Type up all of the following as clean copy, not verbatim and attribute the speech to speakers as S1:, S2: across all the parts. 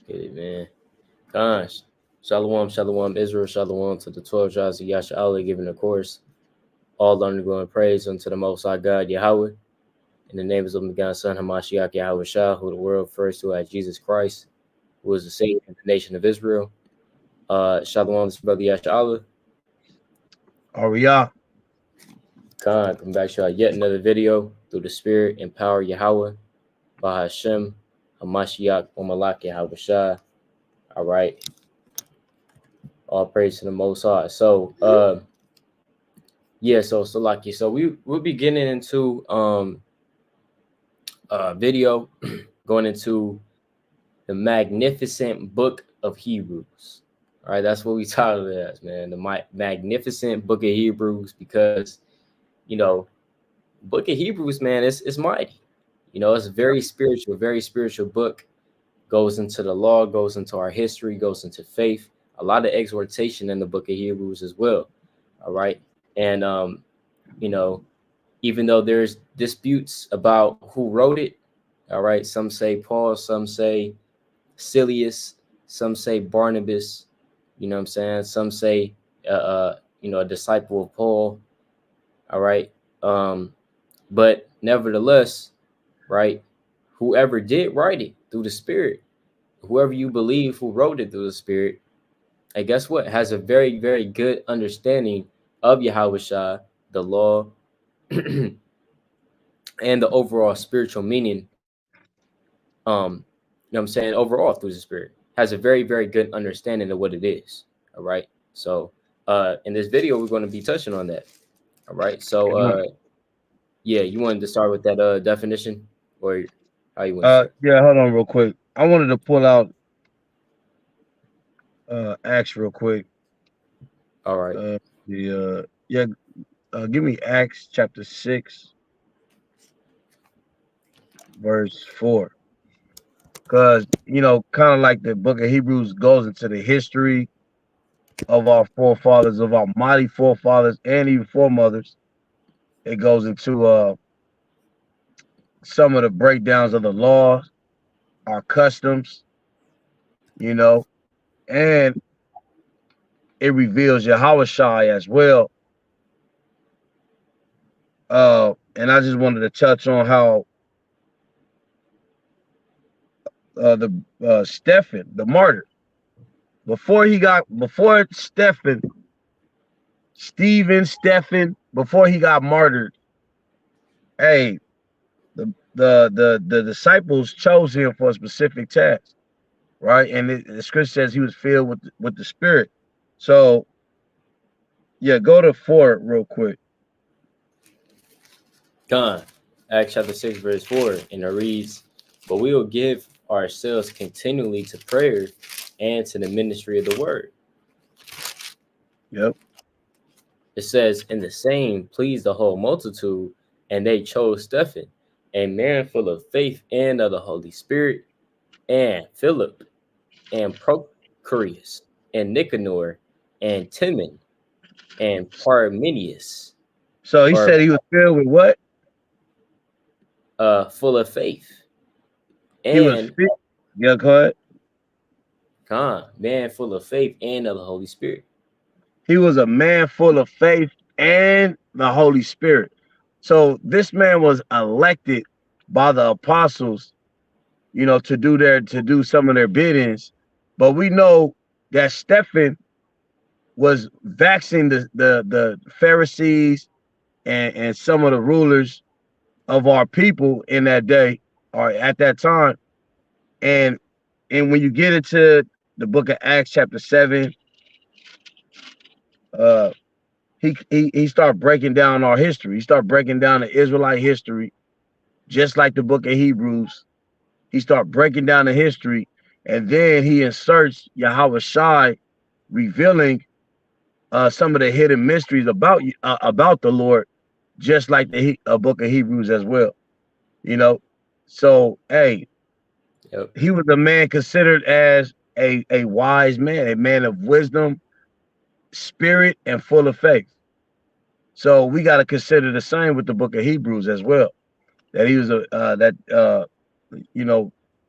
S1: Get it, man. Gosh. Shalom, shalom, Israel, shalom to the 12 tribes of Yasha Allah, giving the course all honor, glory, and praise unto the Most High God, Yahweh. In the name of the God's Son, Hamashiach Yahweh Shah, who the world refers to as Jesus Christ, who is the Savior of the nation of Israel. Shalom, this brother Yasha Allah.
S2: Ariah.
S1: Khan, come back to yet another video through the Spirit and power Yahweh, by Hashem, Hamashiach, Omalak Yahweh Shah. All right. All praise to the Most High. So, yeah, so Salaki. So we'll be getting into video going into the magnificent book of Hebrews. All right, that's what we titled it as, man. The magnificent book of Hebrews, because book of Hebrews, man, it's mighty. It's a very spiritual book. Goes into the law, goes into our history, goes into faith. A lot of exhortation in the book of Hebrews as well. All right. And even though there's disputes about who wrote it, all right, some say Paul, some say Silius, some say Barnabas, you know what I'm saying? Some say a disciple of Paul. All right. But nevertheless, right, whoever did write it through the Spirit, whoever you believe who wrote it through the Spirit, and guess what? Has a very, very good understanding of Yahweh Shah, the law, and the overall spiritual meaning. What I'm saying? Overall through the Spirit. Has a very, very good understanding of what it is. All right. So in this video, we're going to be touching on that. All right. So yeah, you wanted to start with that definition, or how you want?
S2: Yeah, hold on real quick. I wanted to pull out Acts real quick.
S1: All right.
S2: Give me Acts chapter 6, verse 4. Because kind of like the book of Hebrews goes into the history of our forefathers, of our mighty forefathers, and even foremothers. It goes into some of the breakdowns of the law, our customs, and it reveals Yahweh Shai as well. And I just wanted to touch on how Stephen, the martyr, before he got martyred, hey, the disciples chose him for a specific task, right? And the scripture says he was filled with the Spirit. So yeah, go to 4 real quick.
S1: Acts chapter 6, verse 4, and it reads, "But we will give ourselves continually to prayer and to the ministry of the word."
S2: Yep.
S1: It says, "In the same pleased the whole multitude, and they chose Stephen, a man full of faith and of the Holy Spirit, and Philip, and Procurius, and Nicanor, and Timon, and Parmenius."
S2: So he said he was filled with what?
S1: Full of faith. And
S2: he was filled. Yeah, go ahead.
S1: Man full of faith and of the Holy Spirit.
S2: He was a man full of faith and the Holy Spirit. So this man was elected by the apostles, to do some of their biddings. But we know that Stephen was vexing the Pharisees and some of the rulers of our people in that day or at that time. And when you get into the book of Acts chapter 7, he started breaking down our history. He started breaking down the Israelite history, just like the book of Hebrews. He started breaking down the history, and then he inserts Yahweh Shai, revealing some of the hidden mysteries about the Lord, just like the book of Hebrews as well. So hey,
S1: yep.
S2: He was a man considered as a wise man, a man of wisdom, spirit, and full of faith. So we got to consider the same with the book of Hebrews as well. That he was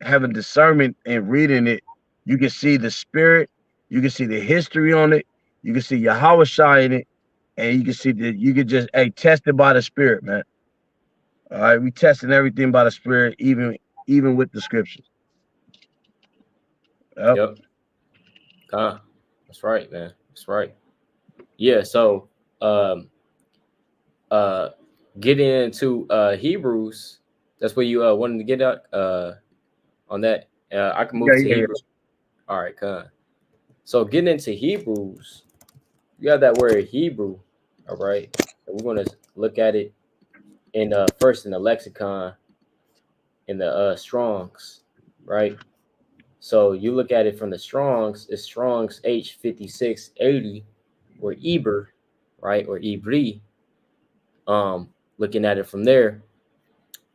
S2: having discernment and reading it You can see the spirit, you can see the history on it, you can see Yahweh Shai in it, and you can see that you can just test it by the spirit, man. All right, we testing everything by the spirit, even with the scriptures. Yep.
S1: Yep. That's right, man. That's right. Yeah. So, um, uh, getting into Hebrews, that's what you wanted to get at on that. I can
S2: Yeah,
S1: move to
S2: yeah,
S1: Hebrews. All right, so getting into Hebrews, you have that word Hebrew. All right, and we're going to look at it in first in the lexicon in the Strong's, right? So you look at it from the Strong's, it's Strong's H5680 or Eber, right? Or Ibri. Looking at it from there,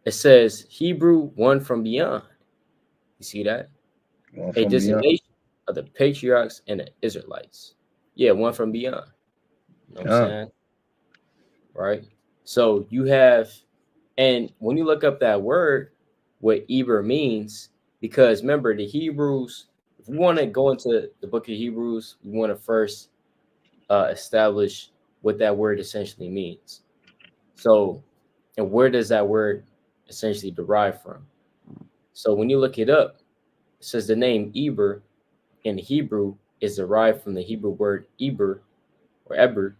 S1: it says Hebrew one from beyond. You see that?
S2: yeah.
S1: A
S2: From beyond.
S1: designation of the patriarchs and the Israelites. Yeah, one from beyond. You know what I'm
S2: Yeah,
S1: saying? Right? So you have, and when you look up that word, what Eber means, because remember the Hebrews, if we want to go into the book of Hebrews, we want to first establish what that word essentially means. So, and where does that word essentially derive from? So when you look it up, it says the name Eber in Hebrew is derived from the Hebrew word Eber or Eber,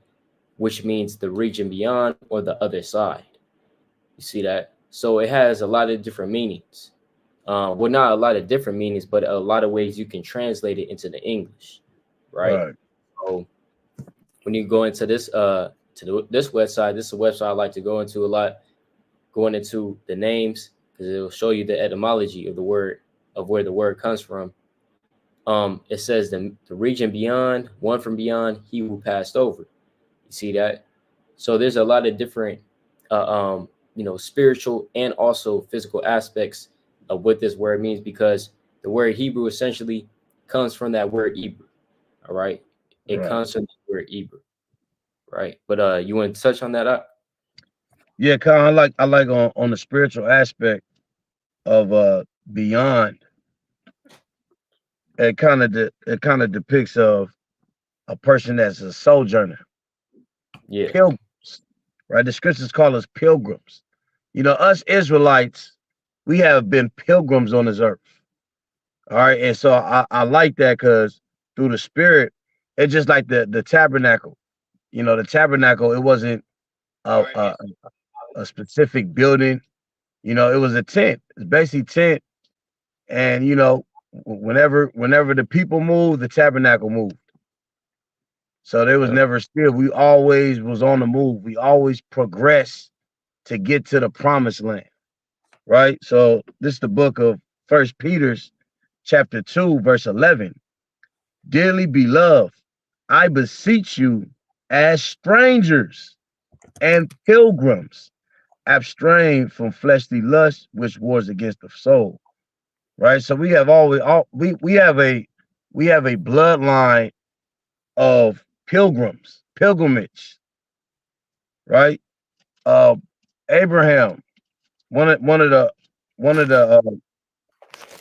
S1: which means the region beyond or the other side. You see that? So it has a lot of different meanings. Well, not a lot of different meanings, but a lot of ways you can translate it into the English, right?
S2: right,
S1: So when you go into this this website, this is a website I like to go into a lot, going into the names because it will show you the etymology of the word of where the word comes from. It says the region beyond, one from beyond, he who passed over. You see that? So there's a lot of different, spiritual and also physical aspects of what this word means because the word Hebrew essentially comes from that word Hebrew. All right, it
S2: right.
S1: comes from the word Hebrew, right? But you want to touch on that up?
S2: Yeah, kind of I like on the spiritual aspect of beyond. It kind of depicts of a person that's a sojourner,
S1: Yeah,
S2: pilgrims, right? The scriptures call us pilgrims. Us Israelites, we have been pilgrims on this earth. All right, and so I like that because through the spirit, it's just like the tabernacle. The tabernacle, it wasn't a, a a specific building. It was a tent. It's basically tent, and whenever the people moved, the tabernacle moved. So there was
S1: yep,
S2: never still. We always was on the move. We always progressed to get to the promised land. Right. So this is the book of First Peter's chapter 2, verse 11. Dearly beloved, I beseech you, as strangers and pilgrims, abstain from fleshly lust, which wars against the soul. Right. So we have always we have a bloodline of pilgrimage. Right. Uh, Abraham, one of the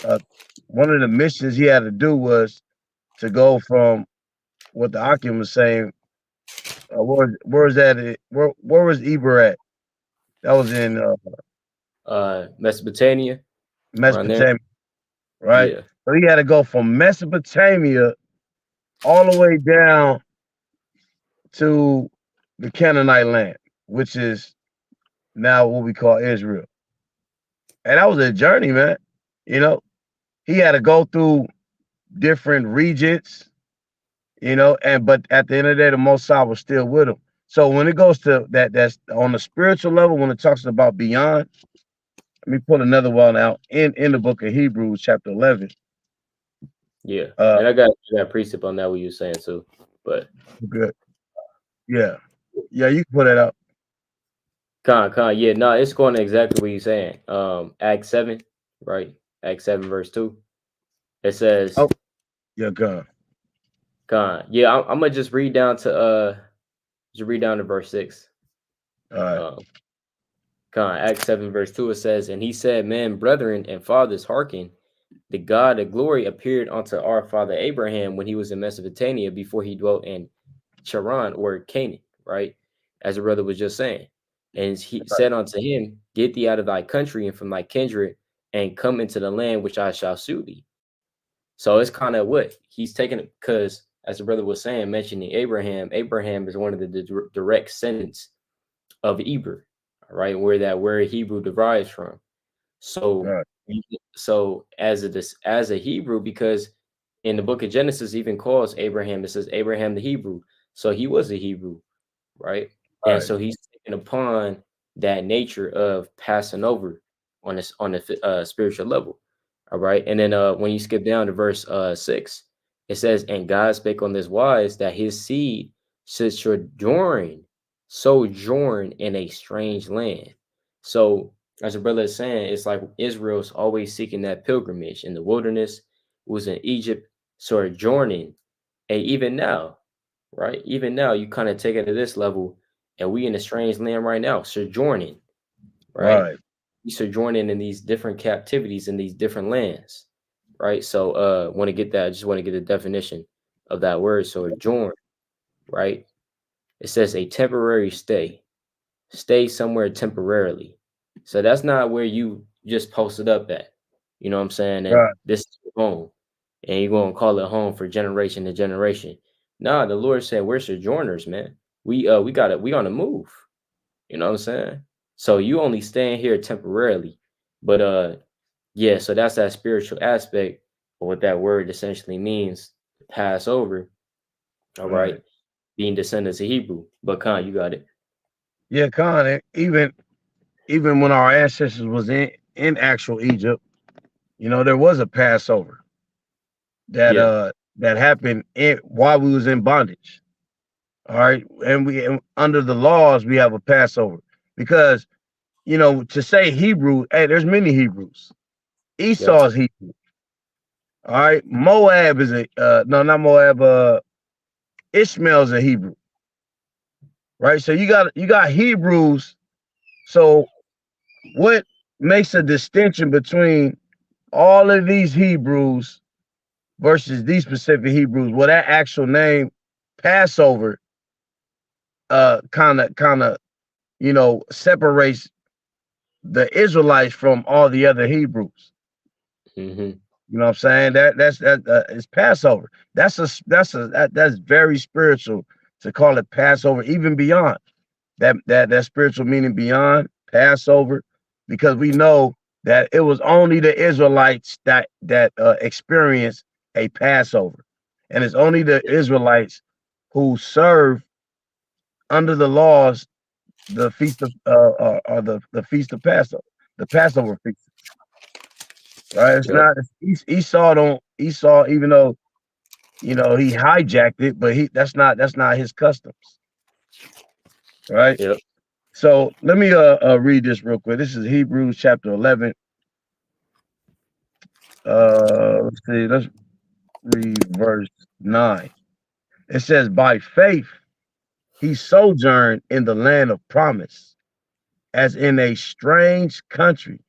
S2: uh, one of the missions he had to do was to go from what the Akim was saying. Where was that? Where was Eber at? That was in
S1: Mesopotamia around there.
S2: Mesopotamia, right?
S1: Yeah,
S2: So he had to go from Mesopotamia all the way down to the Canaanite land, which is now what we call Israel. And that was a journey, man. You know, he had to go through different regions, and but at the end of the day, the Most High was still with him. So when it goes to that's on the spiritual level, when it talks about beyond, let me pull another one out in the book of Hebrews, chapter 11.
S1: yeah,
S2: Uh,
S1: and I got a precept on that what you were saying too, but
S2: good. Yeah, yeah, you can put it up.
S1: yeah, no, it's going to exactly what you're saying. Acts 7, right? Acts 7 verse 2. It says,
S2: Oh, yeah, good.
S1: yeah, I'm gonna just read down to verse 6.
S2: All right.
S1: Um, Acts 7 verse 2, it says, and he said, men, brethren, and fathers, hearken, The God of glory appeared unto our father Abraham when he was in Mesopotamia before he dwelt in Charan or Canaan, right? As the brother was just saying. And he said unto him, get thee out of thy country and from thy kindred and come into the land which I shall shew thee. So it's kind of what he's taking it, because as the brother was saying, mentioning Abraham, Abraham is one of the direct descendants of Eber, right? Where that word Hebrew derives from. So,
S2: Right.
S1: so as a Hebrew, because in the book of Genesis even calls Abraham, it says Abraham the Hebrew. So he was a Hebrew, right? And
S2: Right.
S1: so he's taken upon that nature of passing over on the spiritual level. All right. And then when you skip down to verse 6, it says, and God spake on this wise that his seed should sojourn in a strange land. So as a brother is saying, it's like Israel's always seeking that pilgrimage in the wilderness, was in Egypt, sojourning, and even now, right? Even now, you kind of take it to this level, and we in a strange land right now, sojourning, right?
S2: Right.
S1: We sojourning in these different captivities in these different lands, right? So, want to get that? I just want to get the definition of that word. Sojourn, right? It says a temporary stay somewhere temporarily. So that's not where you just posted up at. You know what I'm saying? And
S2: Right.
S1: this is your home. And you're gonna call it home for generation to generation. Nah, the Lord said we're sojourners, man. We on the move. You know what I'm saying? So you only staying here temporarily. But yeah, so that's that spiritual aspect of what that word essentially means, Passover. All right.
S2: Right.
S1: Being descendants of Hebrew. But Khan, you got it.
S2: Yeah, Con, even when our ancestors was in actual Egypt, there was a Passover that
S1: Yeah.
S2: that happened while we was in bondage. All right, and under the laws we have a Passover because to say Hebrew, hey, there's many Hebrews.
S1: Yep.
S2: Esau's Hebrew. All right, Moab is a no, not Moab. Ishmael's a Hebrew, right? So you got Hebrews. So what makes a distinction between all of these Hebrews versus these specific Hebrews? Well, that actual name, Passover, kind of separates the Israelites from all the other Hebrews.
S1: Mm-hmm.
S2: You know what I'm saying? That is Passover. That's very spiritual to call it Passover, even beyond that spiritual meaning beyond Passover, because we know that it was only the Israelites that experienced a Passover, and it's only the Israelites who serve under the laws the feast of or the feast of Passover, the Passover feast. Right? It's
S1: Yep.
S2: not Esau. Don't Esau, even though he hijacked it, but he that's not his customs. Right?
S1: Yep.
S2: So let me read this real quick. This is Hebrews chapter 11. Let's see. Let's read verse 9. It says, "By faith he sojourned in the land of promise, as in a strange country,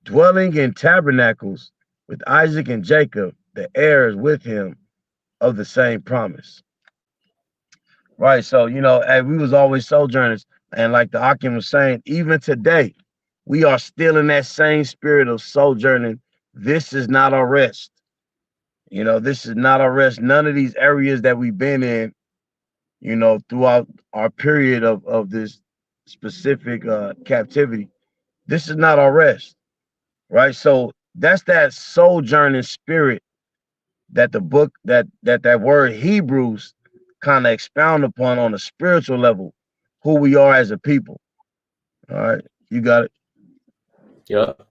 S2: dwelling in tabernacles with Isaac and Jacob, the heirs with him of the same promise." Right. So, hey, we was always sojourners. And like the Akim was saying, even today, we are still in that same spirit of sojourning. This is not our rest. This is not our rest. None of these areas that we've been in, throughout our period of this specific captivity, this is not our rest. Right. So that's that sojourning spirit that the book that word Hebrews kind of expound upon on a spiritual level, who we are as a people. All right, you got it.
S1: Yep.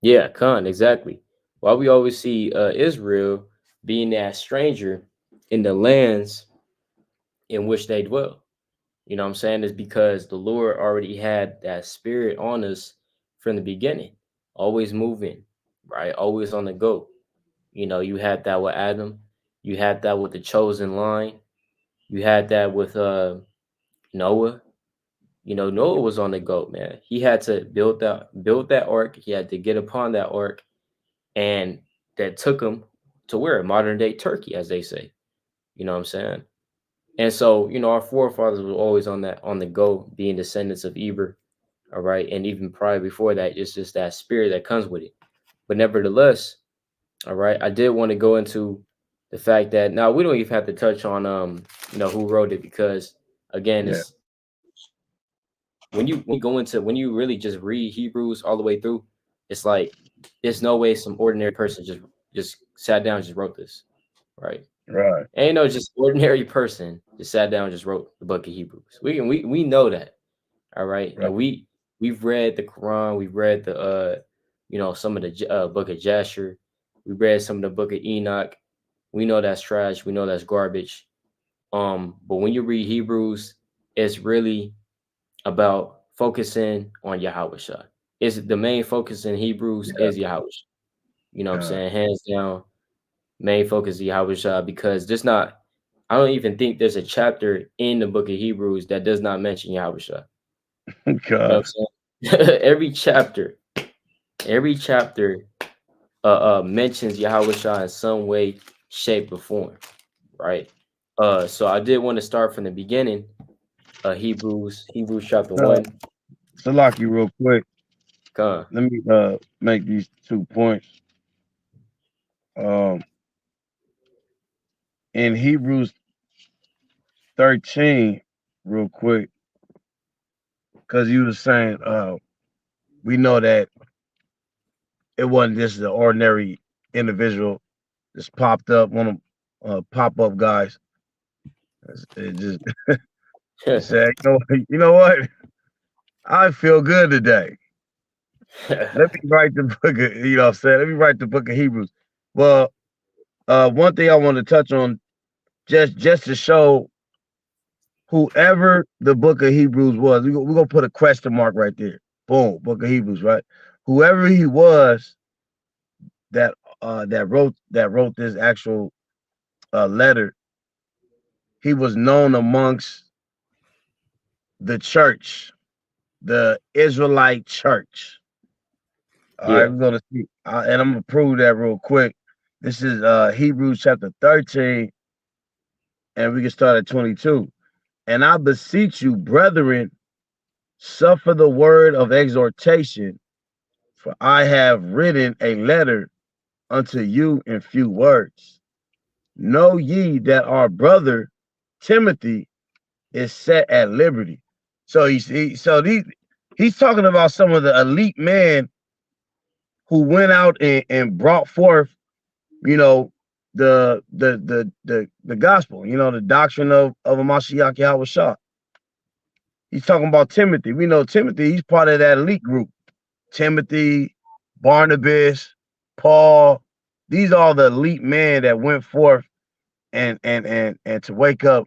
S1: Yeah, Khan, exactly. Why we always see Israel being that stranger in the lands in which they dwell. You know what I'm saying? Is because the Lord already had that spirit on us from the beginning, always moving, right? Always on the go. You had that with Adam, you had that with the chosen line, you had that with Noah. Noah was on the go, man. He had to build that ark, he had to get upon that ark, and that took them to where modern day Turkey, as they say. You know what I'm saying? And so, our forefathers were always on the go, being descendants of Eber. All right. And even prior before that, it's just that spirit that comes with it. But nevertheless, all right, I did want to go into the fact that now we don't even have to touch on who wrote it, because again,
S2: Yeah,
S1: it's when you really just read Hebrews all the way through, it's like there's no way some ordinary person just sat down and just wrote this, right?
S2: right.
S1: Ain't no just ordinary person just sat down and just wrote the book of Hebrews. We know that. All right.
S2: Right.
S1: And we've read the Quran, we've read the some of the book of Jasher, we read some of the book of Enoch. We know that's trash, we know that's garbage. But when you read Hebrews, it's really about focusing on Yahweh Shah. Is the main focus in Hebrews
S2: Yeah.
S1: is Yahweh. You know what I'm
S2: God.
S1: saying? Hands down, main focus is Yahweh Shah, because there's not I don't even think there's a chapter in the book of Hebrews that does not mention Yahweh Shah. You know
S2: God.
S1: what I'm saying? Every chapter mentions Yahweh Shah in some way, shape, or form, right? So I did want to start from the beginning. Hebrews chapter
S2: Uh,
S1: 1.
S2: Salaki, real quick.
S1: Con.
S2: Let me make these 2 points. Um, in Hebrews 13, real quick, because you were saying we know that it wasn't just the ordinary individual just popped up, one of pop up guys. It just it said, you know what? I feel good today. Let me write the book of, you know what I'm saying? Let me write the book of Hebrews. Well, one thing I want to touch on, just to show whoever the book of Hebrews was, we're gonna put a question mark right there. Boom, book of Hebrews, right? Whoever he was that that wrote this actual letter, he was known amongst the church, the Israelite church. All right,
S1: Yeah.
S2: we're gonna see, and I'm gonna prove that real quick. This is Hebrews chapter 13, and we can start at 22. And I beseech you, brethren, suffer the word of exhortation, for I have written a letter unto you in few words. Know ye that our brother Timothy is set at liberty. So he's talking about some of the elite men who went out and brought forth, you know, the gospel, the doctrine of a Mashiach Yahweh Shah. He's talking about Timothy. We know Timothy, he's part of that elite group. Timothy, Barnabas, Paul, these are the elite men that went forth and to wake up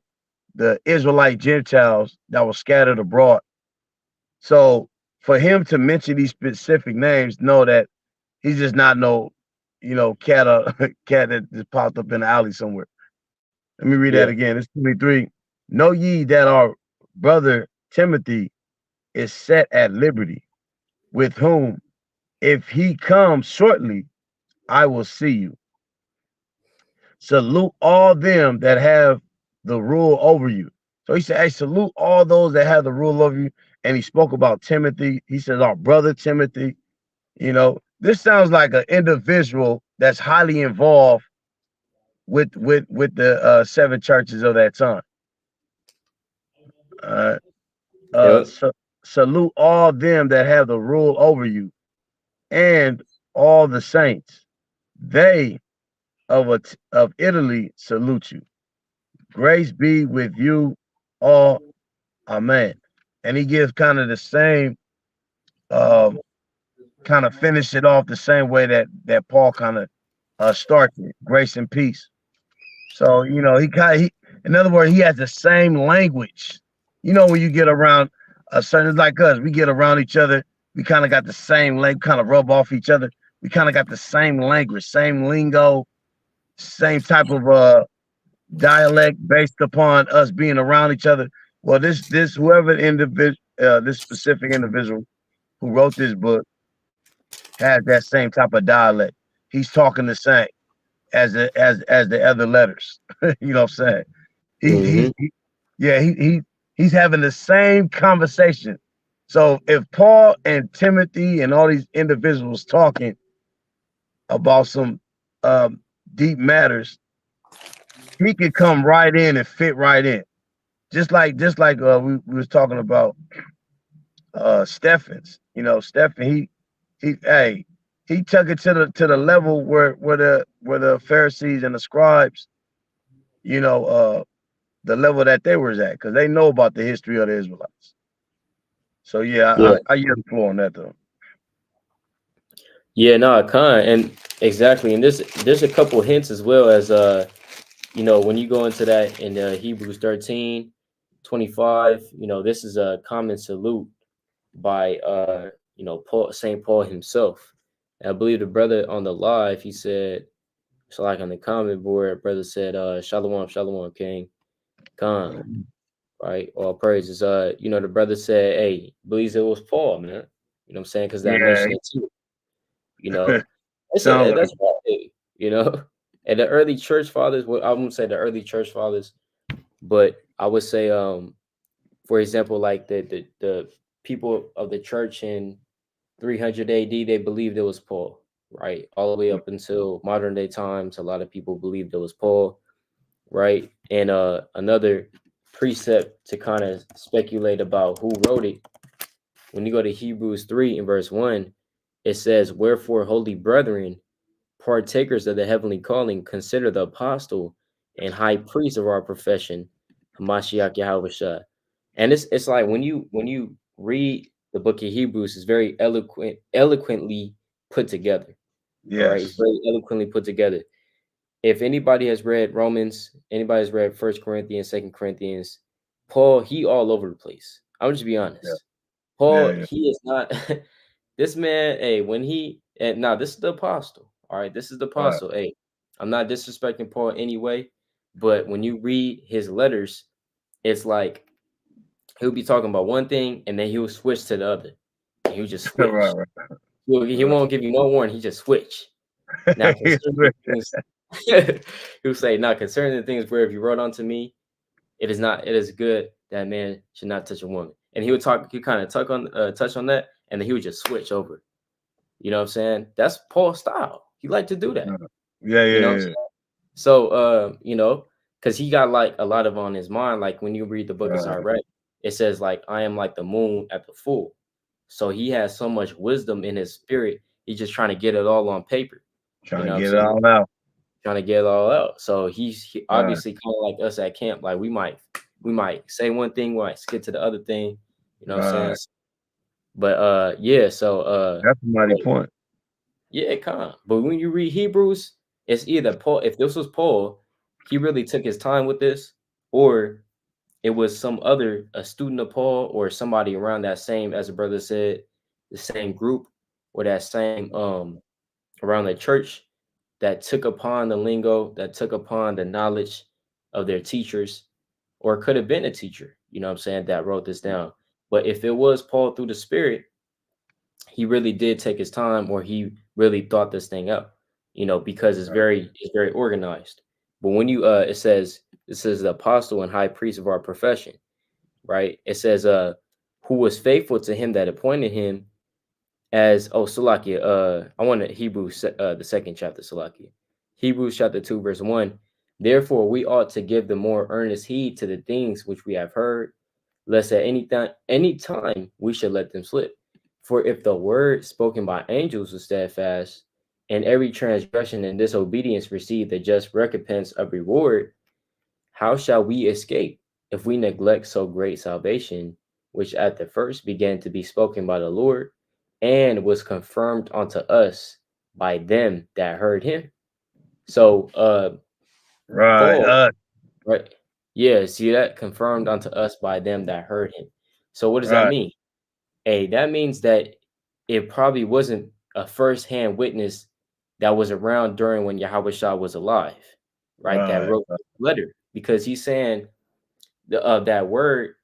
S2: the Israelite Gentiles that were scattered abroad. So for him to mention these specific names, know that he's just not no, cat cat that just popped up in the alley somewhere. Let me read that
S1: Yeah.
S2: again. It's 23. Know ye that our brother Timothy is set at liberty, with whom, if he comes shortly, I will see you. Salute all them that have the rule over you. So he said, hey, salute all those that have the rule over you. And he spoke about Timothy. He says, our brother Timothy. This sounds like an individual that's highly involved with the seven churches of that time. Uh,
S1: Yep.
S2: salute all them that have the rule over you, and all the saints. They of Italy salute you. Grace be with you all. Amen. And he gives kind of the same, um, kind of finish it off the same way that Paul kind of starts it. Grace and peace. So in other words, he has the same language. When you get around a certain, like us, we get around each other. We kind of got the same language, kind of rub off each other. We kind of got the same language, same lingo, same type of dialect based upon us being around each other. Well, this whoever individual, this specific individual who wrote this book had that same type of dialect. he's talking the same as the other letters. You know what I'm saying? He,
S1: Mm-hmm.
S2: he, he yeah, he's having the same conversation. So if Paul and Timothy and all these individuals talking about some um, deep matters, he could come right in and fit right in. Just like we was talking about Stephens. You know, Stephen he hey he took it to the level where the Pharisees and the scribes, you know, the level that they was at, because they know about the history of the Israelites. So yeah,
S1: Yeah.
S2: I yield the floor on that though.
S1: Yeah, no, I can't. And exactly. And there's a couple hints as well as when you go into that in Hebrews 13:25, this is a common salute by Paul, St. Paul himself. And I believe the brother on the live, he said, so like on the comment board, brother said, Shalom, Shalom, King, Khan, right? All praises. The brother said, hey, believes it was Paul, man. You know what I'm saying? Because that
S2: Yeah,
S1: mentioned it too. You know,
S2: sounds like
S1: that's right. You know, and the early church fathers. Well, I wouldn't say the early church fathers, but I would say, for example, like the people of the church in 300 AD, they believed it was Paul, right? All the way up until modern day times, a lot of people believed it was Paul, right? And another precept to kind of speculate about who wrote it, when you go to Hebrews 3 and verse 1, it says, wherefore, holy brethren, partakers of the heavenly calling, consider the apostle and high priest of our profession, Hamashiach Yahushua. And it's like when you read the book of Hebrews, it's very eloquently put together. All right, it's
S2: yes.
S1: very eloquently put together. If anybody has read Romans, anybody has read First Corinthians, Second Corinthians, Paul, he all over the place. I'll just be
S2: Yeah,
S1: honest.
S2: yeah,
S1: Paul,
S2: yeah.
S1: he is not this man. Hey, when he and now this is the apostle. All right, this is the
S2: Right.
S1: apostle. Hey, I'm not disrespecting Paul anyway, but when you read his letters, it's like he'll be talking about one thing and then he'll switch to the other. And he'll just
S2: Right,
S1: switch.
S2: right,
S1: He
S2: right.
S1: won't give you no warning. He just switch. Now concerning the things, he'll say, now concerning the things where if you wrote unto me, it is good that man should not touch a woman. And he would talk, he kind of touch on that, and then he would just switch over. You know what I'm saying? That's Paul's style. He liked to do that.
S2: Yeah,
S1: You know what I'm
S2: yeah, yeah.
S1: saying? So because he got like a lot of on his mind. Like when you read the book of
S2: Right.
S1: Sirach, it says like I am like the moon at the full. So he has so much wisdom in his spirit. He's just trying to get it all on paper. You
S2: Trying
S1: know
S2: to
S1: what I'm
S2: get it
S1: saying?
S2: all out.
S1: Trying to get it all out. So he
S2: Right.
S1: obviously kind of like us at camp. Like we might say one thing, we might skip to the other thing. You know what I'm saying?
S2: Right.
S1: But yeah, so
S2: That's a mighty point.
S1: yeah, kind of. But when you read Hebrews, it's either Paul. If this was Paul, he really took his time with this, or it was some other a student of Paul or somebody around that same, as a brother said, the same group or that same around the church that took upon the lingo, that took upon the knowledge of their teachers, or could have been a teacher, you know what I'm saying, that wrote this down. But if it was Paul through the Spirit, he really did take his time, or he really thought this thing up, because it's very organized. But when you it says the apostle and high priest of our profession, right? It says who was faithful to him that appointed him as Salakia, I want to Hebrews the second chapter, Salakia. Hebrews chapter 2, verse 1. Therefore, we ought to give the more earnest heed to the things which we have heard, lest at any time we should let them slip. For if the word spoken by angels was steadfast, and every transgression and disobedience received the just recompense of reward, how shall we escape if we neglect so great salvation, which at the first began to be spoken by the Lord, and was confirmed unto us by them that heard him? So
S2: Right.
S1: Paul, right? Yeah, see that? Confirmed unto us by them that heard him. So what does that
S2: Right.
S1: mean? Hey, that means that it probably wasn't a first-hand witness that was around during when Yahweh Shah was alive, right? That
S2: Right.
S1: wrote the letter, because he's saying that word.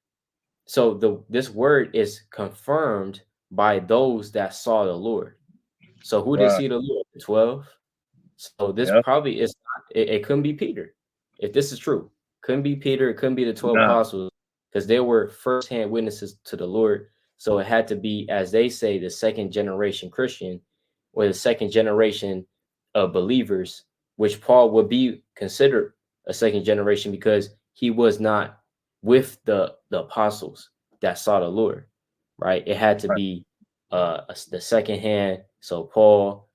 S1: So this word is confirmed by those that saw the Lord. So who did
S2: Right.
S1: see the Lord? The 12. So this
S2: Yeah.
S1: probably is not, it couldn't be Peter. If this is true, couldn't be Peter, it couldn't be the 12
S2: Nah.
S1: apostles because they were firsthand witnesses to the Lord. So it had to be, as they say, the second generation Christian or the second generation of believers, which Paul would be considered a second generation because he was not with the apostles that saw the Lord, right? It had to
S2: Right.
S1: be the second hand. So Paul,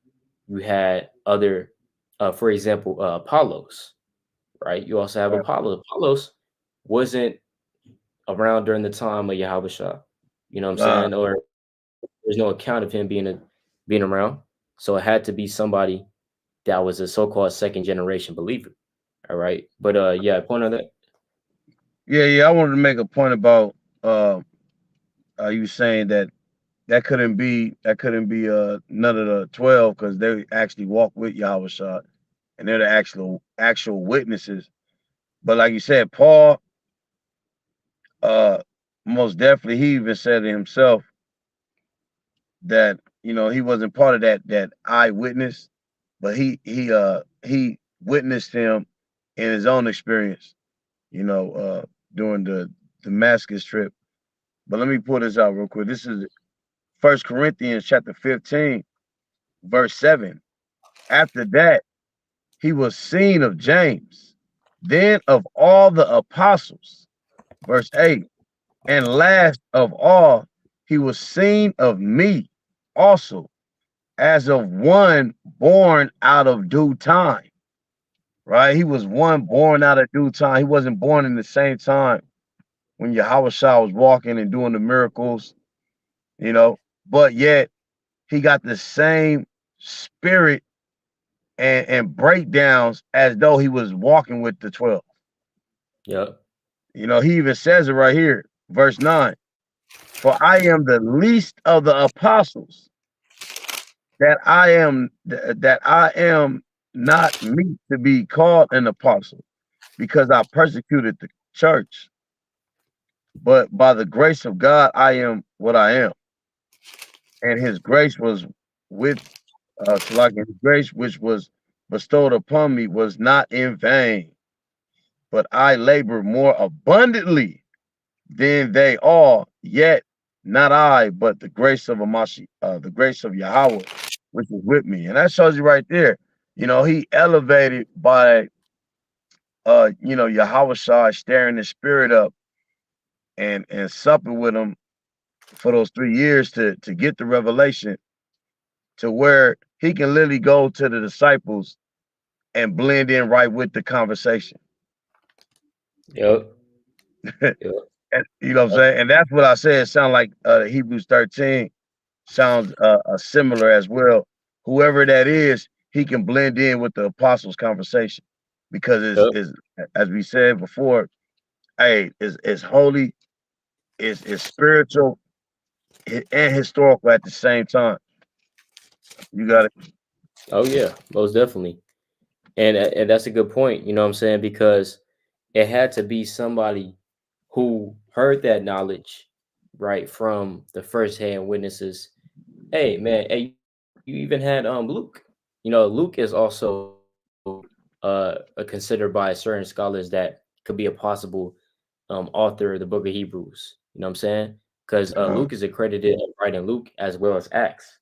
S1: you had other, for example, Apollos, right? You also have
S2: Right.
S1: Apollos. Apollos wasn't around during the time of Yahushua, you know what I'm
S2: Nah.
S1: saying? Or there's no account of him being around. So it had to be somebody that was a so-called second generation believer. All right. But yeah, point on that.
S2: Yeah, yeah. I wanted to make a point about you saying that that couldn't be none of the 12 because they actually walked with Yahweh and they're the actual witnesses. But like you said, Paul, uh, most definitely, he even said it himself that he wasn't part of that eyewitness, but he witnessed him in his own experience, during the Damascus trip. But let me pull this out real quick. This is First Corinthians chapter 15, verse 7. After that, he was seen of James, then of all the apostles. Verse 8. And last of all, he was seen of me also, as of one born out of due time. Right? He was one born out of due time. He wasn't born in the same time when Yahweh was walking and doing the miracles, you know, but yet he got the same spirit and breakdowns as though he was walking with the 12.
S1: Yep.
S2: He even says it right here, verse 9. For I am the least of the apostles, that I am not meet to be called an apostle, because I persecuted the church. But by the grace of God, I am what I am. And his grace was with like his grace which was bestowed upon me was not in vain, but I labor more abundantly than they all, yet not I, but the grace of the grace of Yahweh, which is with me. And that shows you right there. He elevated by Yahweh stirring his spirit up and supping with him for those 3 years to get the revelation to where he can literally go to the disciples and blend in right with the conversation.
S1: Yep.
S2: And,
S1: Yep.
S2: you know what I'm
S1: Yep.
S2: saying? And that's what I said. It sounds like Hebrews 13 sounds similar as well. Whoever that is, he can blend in with the apostles' conversation because
S1: Yep.
S2: is as we said before, hey, is holy, is spiritual and historical at the same time. You got it.
S1: Oh yeah, most definitely. And that's a good point, you know what I'm saying? Because it had to be somebody who heard that knowledge, right, from the first-hand witnesses. Hey man, hey, you even had Luke. Luke is also considered by certain scholars that could be a possible author of the book of Hebrews. You know what I'm saying? Because
S2: Uh-huh.
S1: Luke is accredited of writing Luke as well as Acts.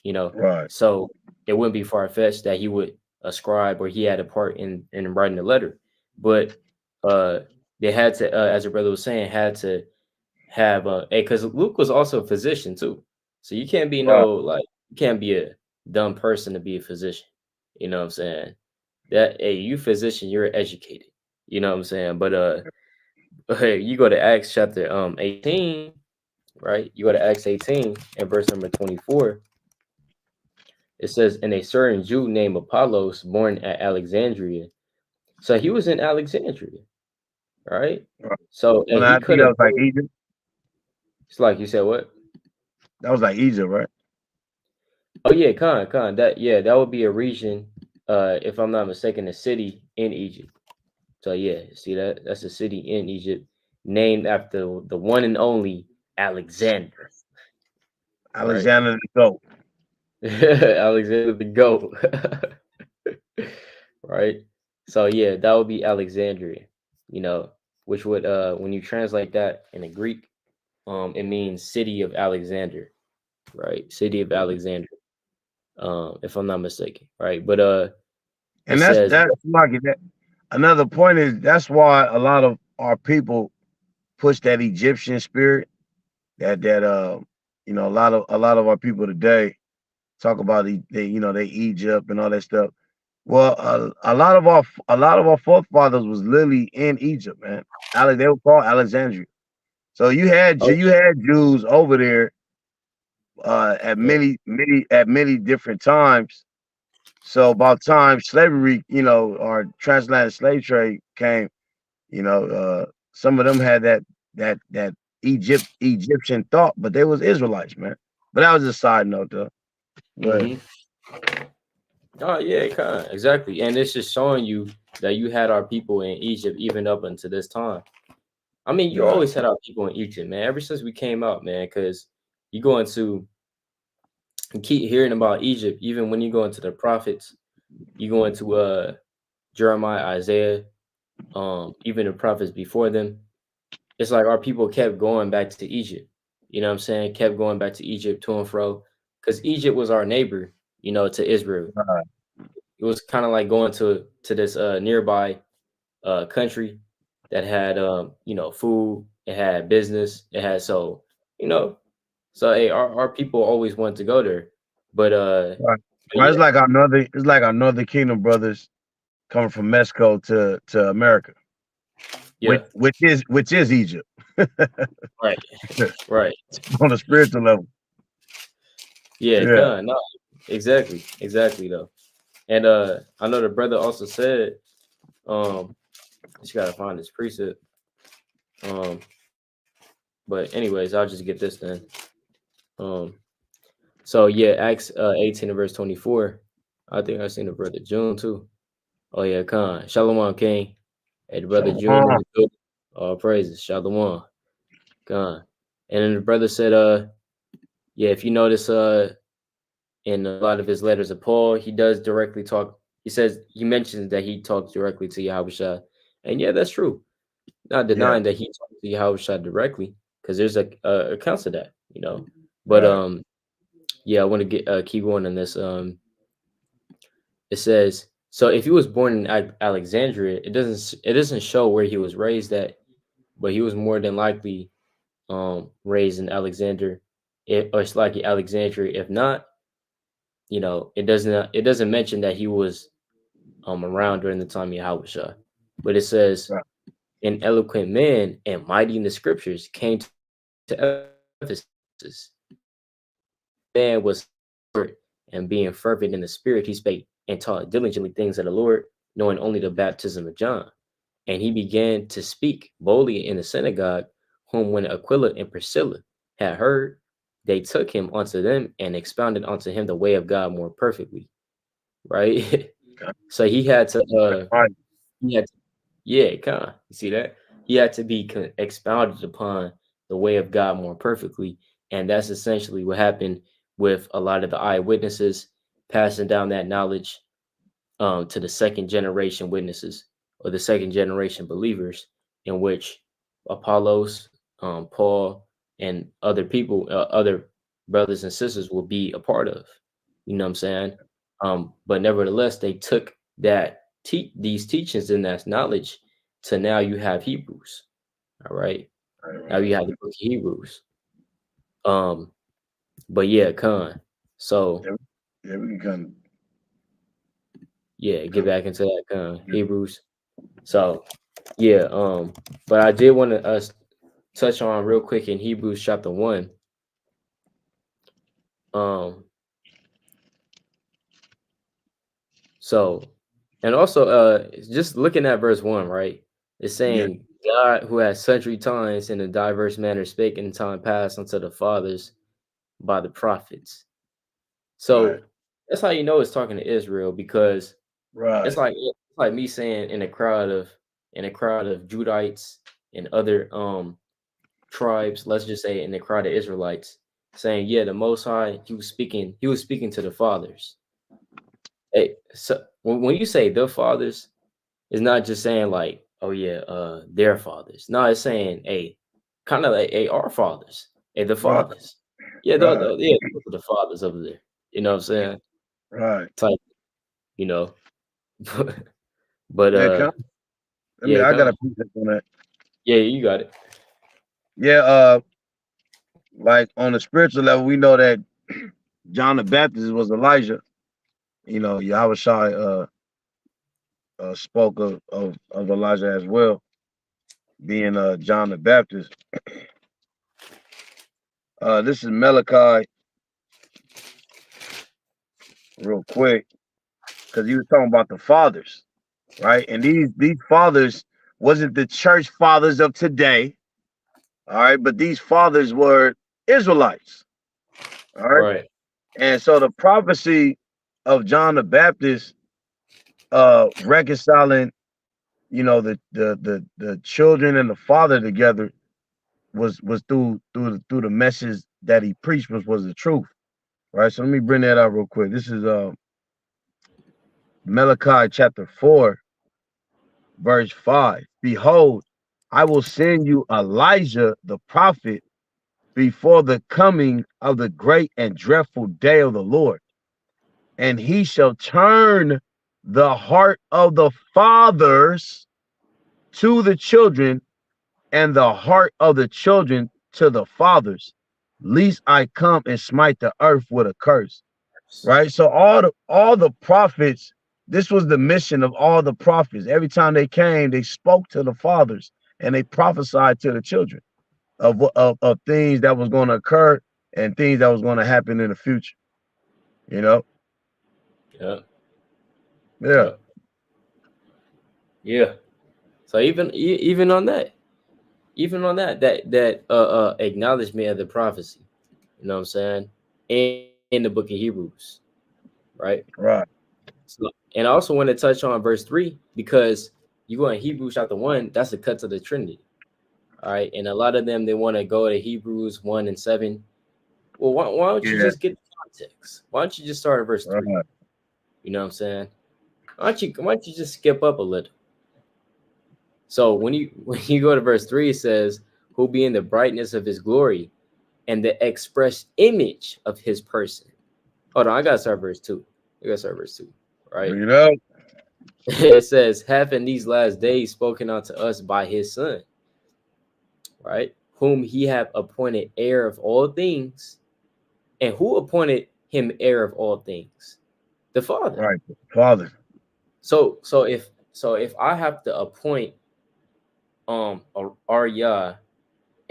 S2: Right.
S1: So it wouldn't be far-fetched that he would ascribe or he had a part in writing the letter. But uh they had to, as your brother was saying, had to have because Luke was also a physician too. So you can't be
S2: Right.
S1: you can't be a dumb person to be a physician. You know what I'm saying? That hey, you physician, you're educated. You know what I'm saying? But hey, you go to Acts chapter 18, right? You go to Acts 18 and verse number 24. It says, "And a certain Jew named Apollos, born at Alexandria." So he was in Alexandria, right?
S2: Right.
S1: So
S2: When
S1: and
S2: I
S1: he
S2: think
S1: could
S2: that
S1: have
S2: was like
S1: heard.
S2: Egypt.
S1: It's like you said, what?
S2: That was like Egypt, right?
S1: Oh yeah, Khan. That yeah, that would be a region, if I'm not mistaken, a city in Egypt. So yeah, see that's a city in Egypt named after the one and only Alexander, right?
S2: Alexander the Goat.
S1: Alexander the Goat. right? So yeah, that would be Alexandria, you know, which would when you translate that in the Greek, it means city of Alexander, right? City of Alexander, if I'm not mistaken, right? But it
S2: And that's
S1: says,
S2: that's like that. Another point is that's why a lot of our people push that Egyptian spirit. That a lot of our people today talk about they Egypt and all that stuff. Well, a lot of our forefathers was literally in Egypt, man. They were called Alexandria. So
S1: oh,
S2: you had Jews over there at
S1: yeah,
S2: many different times. So about time slavery, or transatlantic slave trade came, some of them had that Egyptian thought, but they was Israelites, man. But that was a side note, though. But
S1: mm-hmm. Oh yeah, kind of exactly, and it's just showing you that you had our people in Egypt even up until this time. I mean, you
S2: right,
S1: always had our people in Egypt, man. Ever since we came out, man, because you go into you keep hearing about Egypt, even when you go into the prophets, you go into Jeremiah, Isaiah, even the prophets before them. It's like our people kept going back to Egypt. You know what I'm saying? Kept going back to Egypt to and fro, because Egypt was our neighbor, to Israel.
S2: right,
S1: It was kind of like going to this nearby country that had food, it had business, it had you know so hey, our people always wanted to go there. But
S2: right.
S1: but
S2: Right,
S1: yeah,
S2: it's like our Northern Kingdom brothers coming from Mexico to America, which
S1: yeah,
S2: which is which is Egypt
S1: right, right.
S2: on a spiritual level.
S1: Yeah,
S2: Yeah,
S1: no, exactly though. And I know the brother also said, um, just gotta find this precept. Um, but anyways, I'll just get this then. Um, so yeah, Acts 18 and verse 24. I think I seen the brother June too. Oh yeah, Khan. Shalom King. Hey, the brother June in
S2: Shalom.
S1: the building. All praises. Shalom. Khan. And then the brother said, yeah, if you notice, in a lot of his letters of Paul, he does directly talk. He mentions that he talks directly to Yahushua. And yeah, that's true. Not
S2: Yeah,
S1: denying that he talks to Yahushua directly, because there's accounts of that. But
S2: right.
S1: yeah, I want to get keep going on this. It says, so if he was born in Alexandria, it doesn't show where he was raised at, but he was more than likely raised in Alexander, or it's like Alexandria. If not, it doesn't mention that he was around during the time of Yahushua. But it says,
S2: Right.
S1: an eloquent man and mighty in the scriptures came to Ephesus. Man was and being fervent in the spirit, he spake and taught diligently things of the Lord, knowing only the baptism of John. And he began to speak boldly in the synagogue, whom when Aquila and Priscilla had heard, they took him unto them and expounded unto him the way of God more perfectly. Right?
S2: Okay.
S1: So he had to
S2: Right.
S1: he had to, yeah, kind of. You see that? He had to be expounded upon the way of God more perfectly. And that's essentially what happened with a lot of the eyewitnesses passing down that knowledge to the second generation witnesses, or the second generation believers, in which Apollos, Paul, and other people, other brothers and sisters will be a part of. You know what I'm saying? But nevertheless, they took these teachings and that knowledge to now you have Hebrews. All right.
S2: Right.
S1: Now
S2: Right.
S1: you have the book of Hebrews. Um, but yeah, Khan. So
S2: Yeah, yeah, we can
S1: yeah, get
S2: come.
S1: back into that Hebrews. So yeah, but I did want to touch on real quick in Hebrews chapter 1. Um, so and also just looking at verse 1, right? It's
S2: Yeah.
S1: saying God, who has sundry times in a diverse manner spake in time past unto the fathers by the prophets.
S2: Right.
S1: So that's how you know it's talking to Israel, because
S2: Right.
S1: it's like me saying in a crowd of Judites and other tribes, let's just say in the crowd of Israelites, saying, yeah, the Most High, he was speaking to the fathers. Hey, so when you say the fathers, it's not just saying like, oh yeah, their fathers. No, it's saying, hey, kind of like, hey, our fathers, hey, the
S2: Right,
S1: fathers. Yeah,
S2: right,
S1: yeah, those are the fathers over there. You know what I'm saying?
S2: right.
S1: Type, you know. But
S2: Yeah,
S1: yeah,
S2: I got
S1: kind
S2: a
S1: of,
S2: piece on that.
S1: yeah, you got it.
S2: Yeah, like on the spiritual level, we know that John the Baptist was Elijah. You know, Yahweh Shai spoke of Elijah as well, being John the Baptist. This is Malachi, real quick, because he was talking about the fathers, right? And these fathers wasn't the church fathers of today, all right, but these fathers were Israelites, all right.
S1: Right.
S2: And so the prophecy of John the Baptist reconciling, you know, the children and the father together was through the message that he preached, was the truth, right? So let me bring that out real quick. This is Malachi chapter 4, verse 5. Behold, I will send you Elijah the prophet before the coming of the great and dreadful day of the Lord, and he shall turn the heart of the fathers to the children, and the heart of the children to the fathers, lest I come and smite the earth with a curse. Right? So all the prophets, this was the mission of all the prophets. Every time they came, they spoke to the fathers and they prophesied to the children of things that was going to occur and things that was going to happen in the future. You know?
S1: Yeah.
S2: Yeah.
S1: Yeah. Yeah. So even on that, acknowledgement of the prophecy, you know what I'm saying, in the book of Hebrews, right?
S2: Right.
S1: So, and I also want to touch on verse 3, because you go in Hebrews chapter 1, that's the cut to the Trinity. All right. And a lot of them, they want to go to Hebrews 1 and 7. Well, why don't you
S2: Yeah.
S1: just get the context? Why don't you just start at verse 3?
S2: Right.
S1: You know what I'm saying? Why don't you just skip up a little? So when you go to verse 3, it says, who being the brightness of his glory and the express image of his person. Hold on, I gotta start verse 2. Right?
S2: Bring it up.
S1: It says, hath in these last days spoken unto us by his son, right? Whom he have appointed heir of all things. And who appointed him heir of all things? The Father.
S2: Right. Father.
S1: So if I have to appoint Arya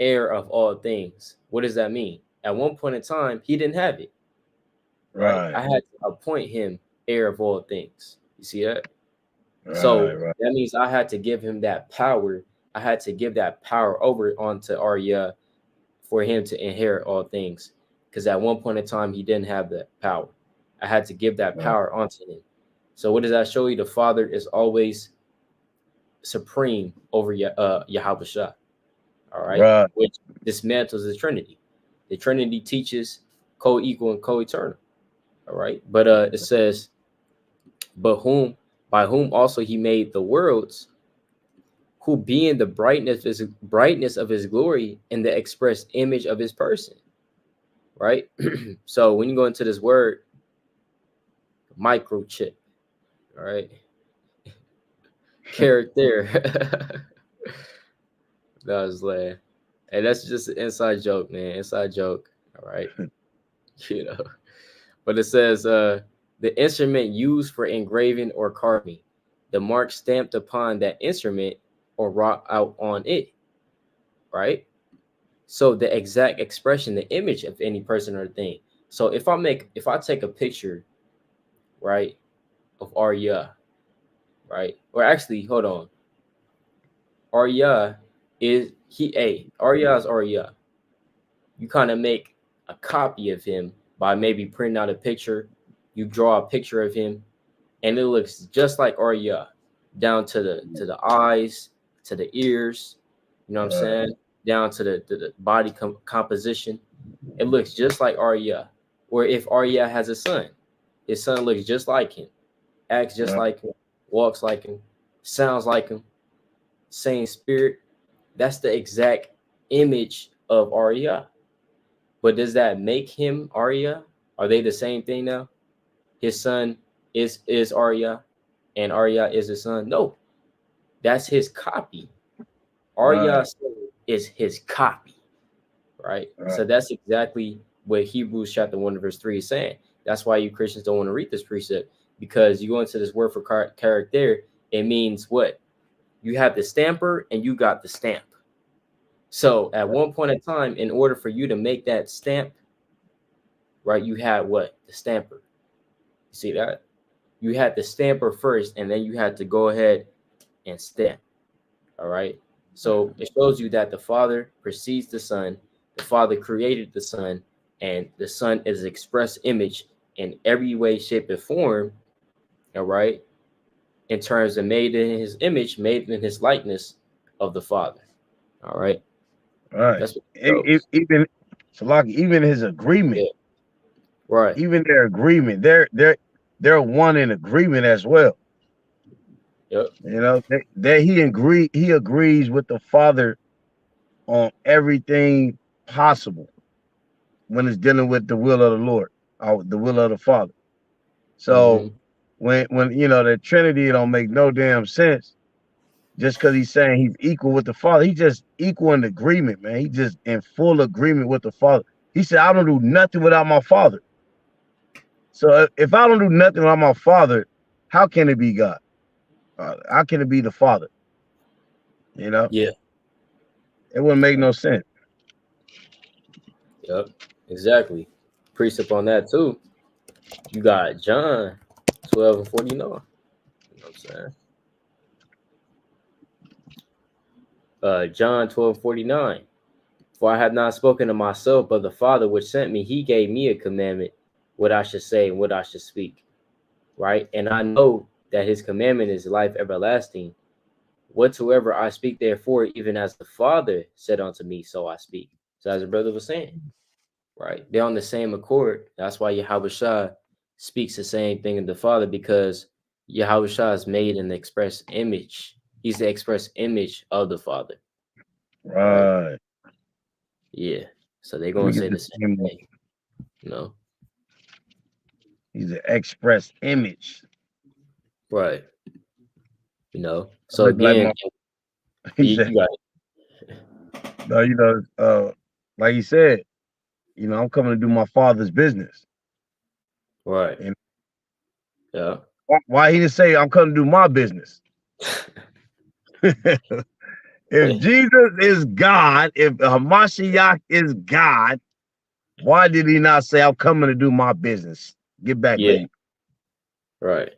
S1: heir of all things, what does that mean? At one point in time, he didn't have it, right?
S2: Right.
S1: I had to appoint him heir of all things. You see that?
S2: Right.
S1: So
S2: Right.
S1: that means I had to give him that power. I had to give that power over onto Arya for him to inherit all things. Because at one point in time, he didn't have that power. I had to give that
S2: Right.
S1: power onto him. So what does that show you? The Father is always supreme over Yahweh Shah. All right,
S2: Right.
S1: which dismantles the Trinity. The Trinity teaches co-equal and co-eternal. All right, but it says, but whom by whom also he made the worlds, who being the brightness of his glory and the express image of his person. Right. So when you go into this word microchip, all right, character, that was like, and that's just an inside joke, man. Inside joke. All right, you know. But it says, the instrument used for engraving or carving, the mark stamped upon that instrument or wrought out on it, right? So the exact expression, the image of any person or thing. So if I take a picture, right, of Arya, right, or actually, hold on, Arya Arya is Arya. You kind of make a copy of him by maybe printing out a picture. You draw a picture of him and it looks just like Arya, down to the eyes, to the ears. You know what I'm
S2: Right.
S1: saying? Down to the body composition, it looks just like Arya. Or if Arya has a son, his son looks just like him. acts just
S2: Right.
S1: like him, walks like him, sounds like him, same spirit. That's the exact image of Arya. But does that make him Arya? Are they the same thing now? His son is Arya, and Arya is his son. No, that's his copy. Arya
S2: Right.
S1: is his copy, right?
S2: Right.
S1: So that's exactly what Hebrews chapter 1 verse 3 is saying. That's why you Christians don't want to read this precept, because you go into this word for character. It means what? You have the stamper and you got the stamp. So at one point in time, in order for you to make that stamp, right, you had what? The stamper. You see that? You had the stamper first, and then you had to go ahead and stamp. All right. So it shows you that the Father precedes the Son, the Father created the Son, and the Son is express image in every way, shape, and form. All right. In terms of made in his image, made in his likeness of the Father. All right.
S2: Right.
S1: That's what it shows.
S2: Even so, like even his agreement,
S1: Yeah. Right.
S2: even their agreement, they're one in agreement as well.
S1: Yep.
S2: You know, he agrees with the Father on everything possible when it's dealing with the will of the Lord or the will of the Father. So
S1: Mm-hmm.
S2: when you know the Trinity don't make no damn sense just because he's saying he's equal with the Father. He's just equal in agreement, man. He's just in full agreement with the Father. He said, I don't do nothing without my Father. So if I don't do nothing without my Father, how can it be God? How can it be the Father? You know,
S1: Yeah.
S2: it wouldn't make no sense.
S1: Yep. Exactly. Precept on that too. You got John 12 and 49. You know what I'm saying? John 12:49. For I have not spoken of myself, but the Father which sent me, he gave me a commandment, what I should say and what I should speak. Right? And I know that his commandment is life everlasting. Whatsoever I speak, therefore, even as the Father said unto me, so I speak. So as the brother was saying, right? They're on the same accord. That's why Yahweh Shah speaks the same thing in the Father, because Yahweh Shah is made in the express image. He's the express image of the Father, right?
S2: Right.
S1: Yeah. So they're
S2: Let
S1: gonna
S2: me get
S1: say the
S2: this
S1: same
S2: name up.
S1: thing, you know?
S2: He's an express image.
S1: Right. You know.
S2: I
S1: So
S2: look like
S1: again,
S2: my he said,
S1: you got
S2: no, you know, like he said, you know, I'm coming to do my Father's business.
S1: right.
S2: And
S1: Yeah.
S2: why he didn't say I'm coming to do my business? If Jesus is God, if Hamashiach is God, why did he not say I'm coming to do my business? Get back,
S1: Yeah.
S2: baby.
S1: Right.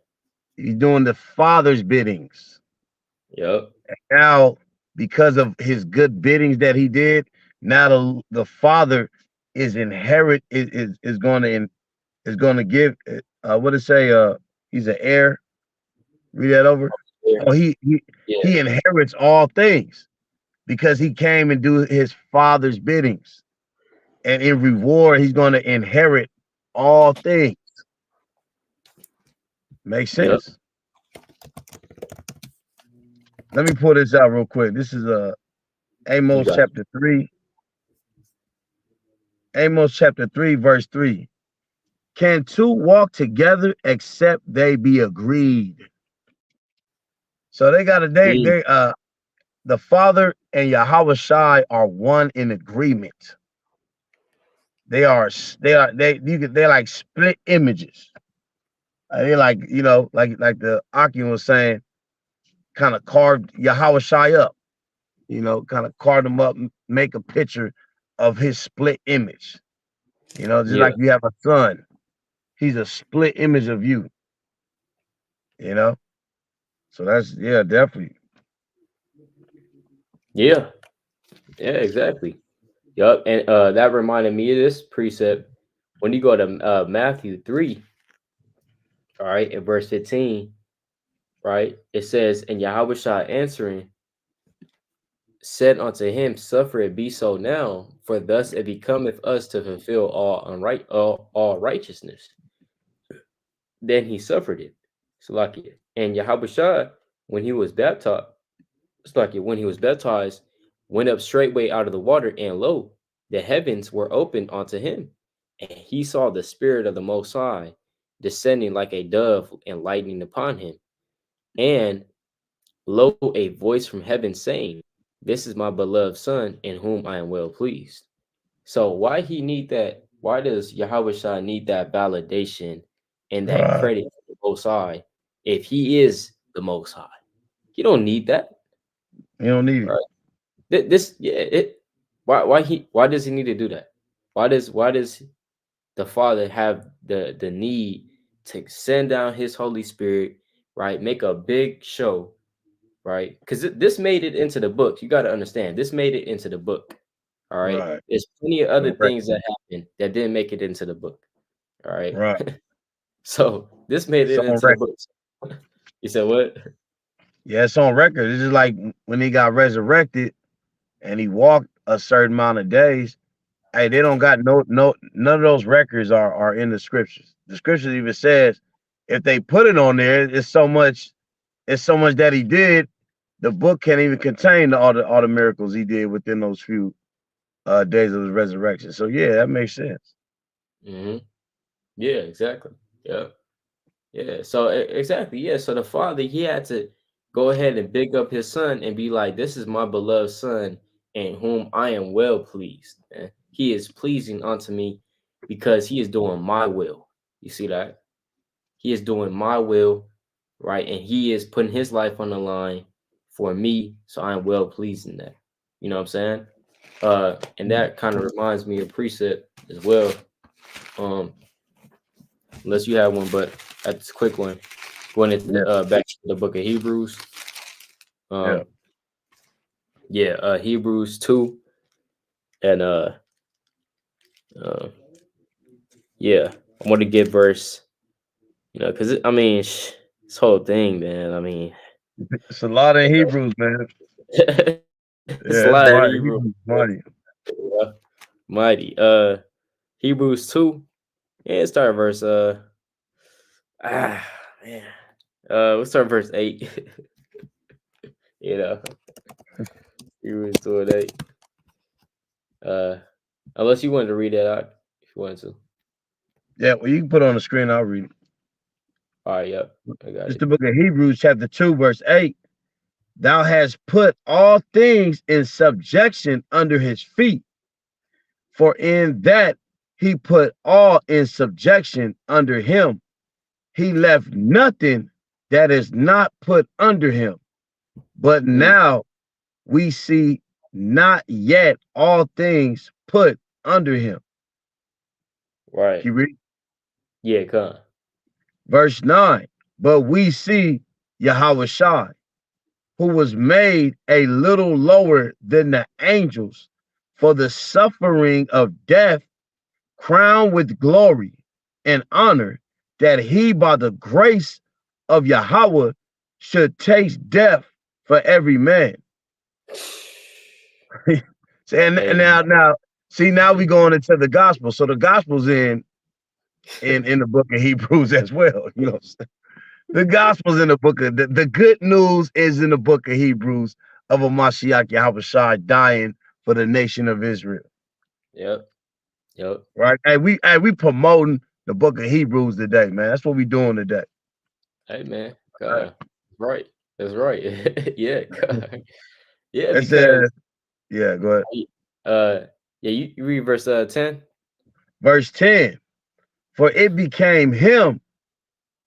S2: He's doing the Father's biddings.
S1: Yep.
S2: Now, because of his good biddings that he did, now the Father is inherit is going to is going to give what it say he's an heir. Read that over.
S1: Yeah.
S2: Oh,
S1: Yeah.
S2: he inherits all things because he came and do his Father's biddings, and in reward he's going to inherit all things. Makes
S1: Yep.
S2: sense. Let me pull this out real quick. This is
S1: You
S2: Amos
S1: got
S2: chapter 3. Amos chapter 3, verse 3. Can two walk together except they be agreed? So they got a
S1: it.
S2: they the Father and Yahweh Shai are one in agreement. They're like split images. They like, you know, like the Akim was saying, kind of carved Yahweh Shai up, you know, kind of carved him up, make a picture of his split image. You know, just
S1: Yeah.
S2: like you have a son, he's a split image of you, you know. So that's yeah, definitely.
S1: Yeah. Yeah. Exactly. Yep. And that reminded me of this precept when you go to Matthew 3, all right, in verse 15, right? It says, and Yahweh Shah answering said unto him, suffer it be so now, for thus it becometh us to fulfill all righteousness. Then he suffered it. Salakia. And Yahushua, when he was baptized, Salakia, when he was baptized, went up straightway out of the water, and lo, the heavens were opened unto him, and he saw the Spirit of the Most High descending like a dove and lighting upon him. And lo, a voice from heaven saying, "This is my beloved Son, in whom I am well pleased." So why he need that? Why does Yahweh need that validation and that
S2: Right.
S1: credit for the Most High if he is the Most High? He don't need that,
S2: You don't need it.
S1: right? This, yeah, it. Why does he need to do that? Why does the Father have the need to send down His Holy Spirit, right? Make a big show, right? Because this made it into the book. You got to understand, this made it into the book. All right.
S2: Right.
S1: There's plenty of
S2: It's
S1: other
S2: on record.
S1: things that happened that didn't make it into the book. All right.
S2: Right.
S1: So this made
S2: It's
S1: it
S2: on
S1: into the
S2: record.
S1: book. You said what?
S2: Yeah, it's on record. It's just like when he got resurrected and he walked a certain amount of days. Hey, they don't got none of those records are in the scriptures. The scriptures even says if they put it on there, it's so much that he did. The book can't even contain all the miracles he did within those few days of his resurrection. So yeah, that makes sense.
S1: Hmm. Yeah, exactly. Yeah. Yeah. So exactly. Yeah. So the Father, he had to go ahead and big up his son and be like, "This is my beloved son, in whom I am well pleased. Man. He is pleasing unto me because he is doing my will." You see that? He is doing my will, right? And he is putting his life on the line for me. So I'm well pleased in that. You know what I'm saying? And that kind of reminds me of precept as well. Um, unless you have one, but that's a quick one. Going into
S2: Yeah,
S1: back to the book of Hebrews.
S2: yeah.
S1: Um, yeah, Hebrews 2 and uh yeah, I want to get verse, because I mean this whole thing, man. I mean,
S2: It's a lot of Hebrews, man.
S1: it's a
S2: Yeah, it's a
S1: lot of
S2: lot of
S1: Hebrew.
S2: Hebrews, mighty.
S1: Yeah, mighty. Hebrews 2, and start verse ah man. Let's start verse 8. you know, Hebrews 2 and 8. Uh unless you wanted to read that out if you wanted to.
S2: Yeah, well, you can put it on the screen. I'll read it.
S1: All right, yep. I got
S2: It's the
S1: it.
S2: book of Hebrews, chapter 2, verse 8. Thou hast put all things in subjection under his feet, for in that he put all in subjection under him, he left nothing that is not put under him. But
S1: Mm,
S2: now we see not yet all things put under him.
S1: right.
S2: You read
S1: Yeah, come.
S2: verse 9. But we see Yahweh Shai, who was made a little lower than the angels for the suffering of death, crowned with glory and honor, that he by the grace of Yahweh should taste death for every man. and
S1: Hey.
S2: now see, now we going into the gospel. So the gospel's in the book of Hebrews as well. You know what I'm saying? The gospel's in the book of the good news is in the book of Hebrews of a Mashiach Yahweh Shai dying for the nation of Israel.
S1: Yep. Yep.
S2: Right? Hey, we promoting the book of Hebrews today, man. That's what we doing today.
S1: Hey man,
S2: Right.
S1: God. Right. That's right. Yeah, God. Yeah,
S2: It
S1: because
S2: says, yeah, go ahead.
S1: uh yeah, you read verse 10.
S2: Verse 10. For it became him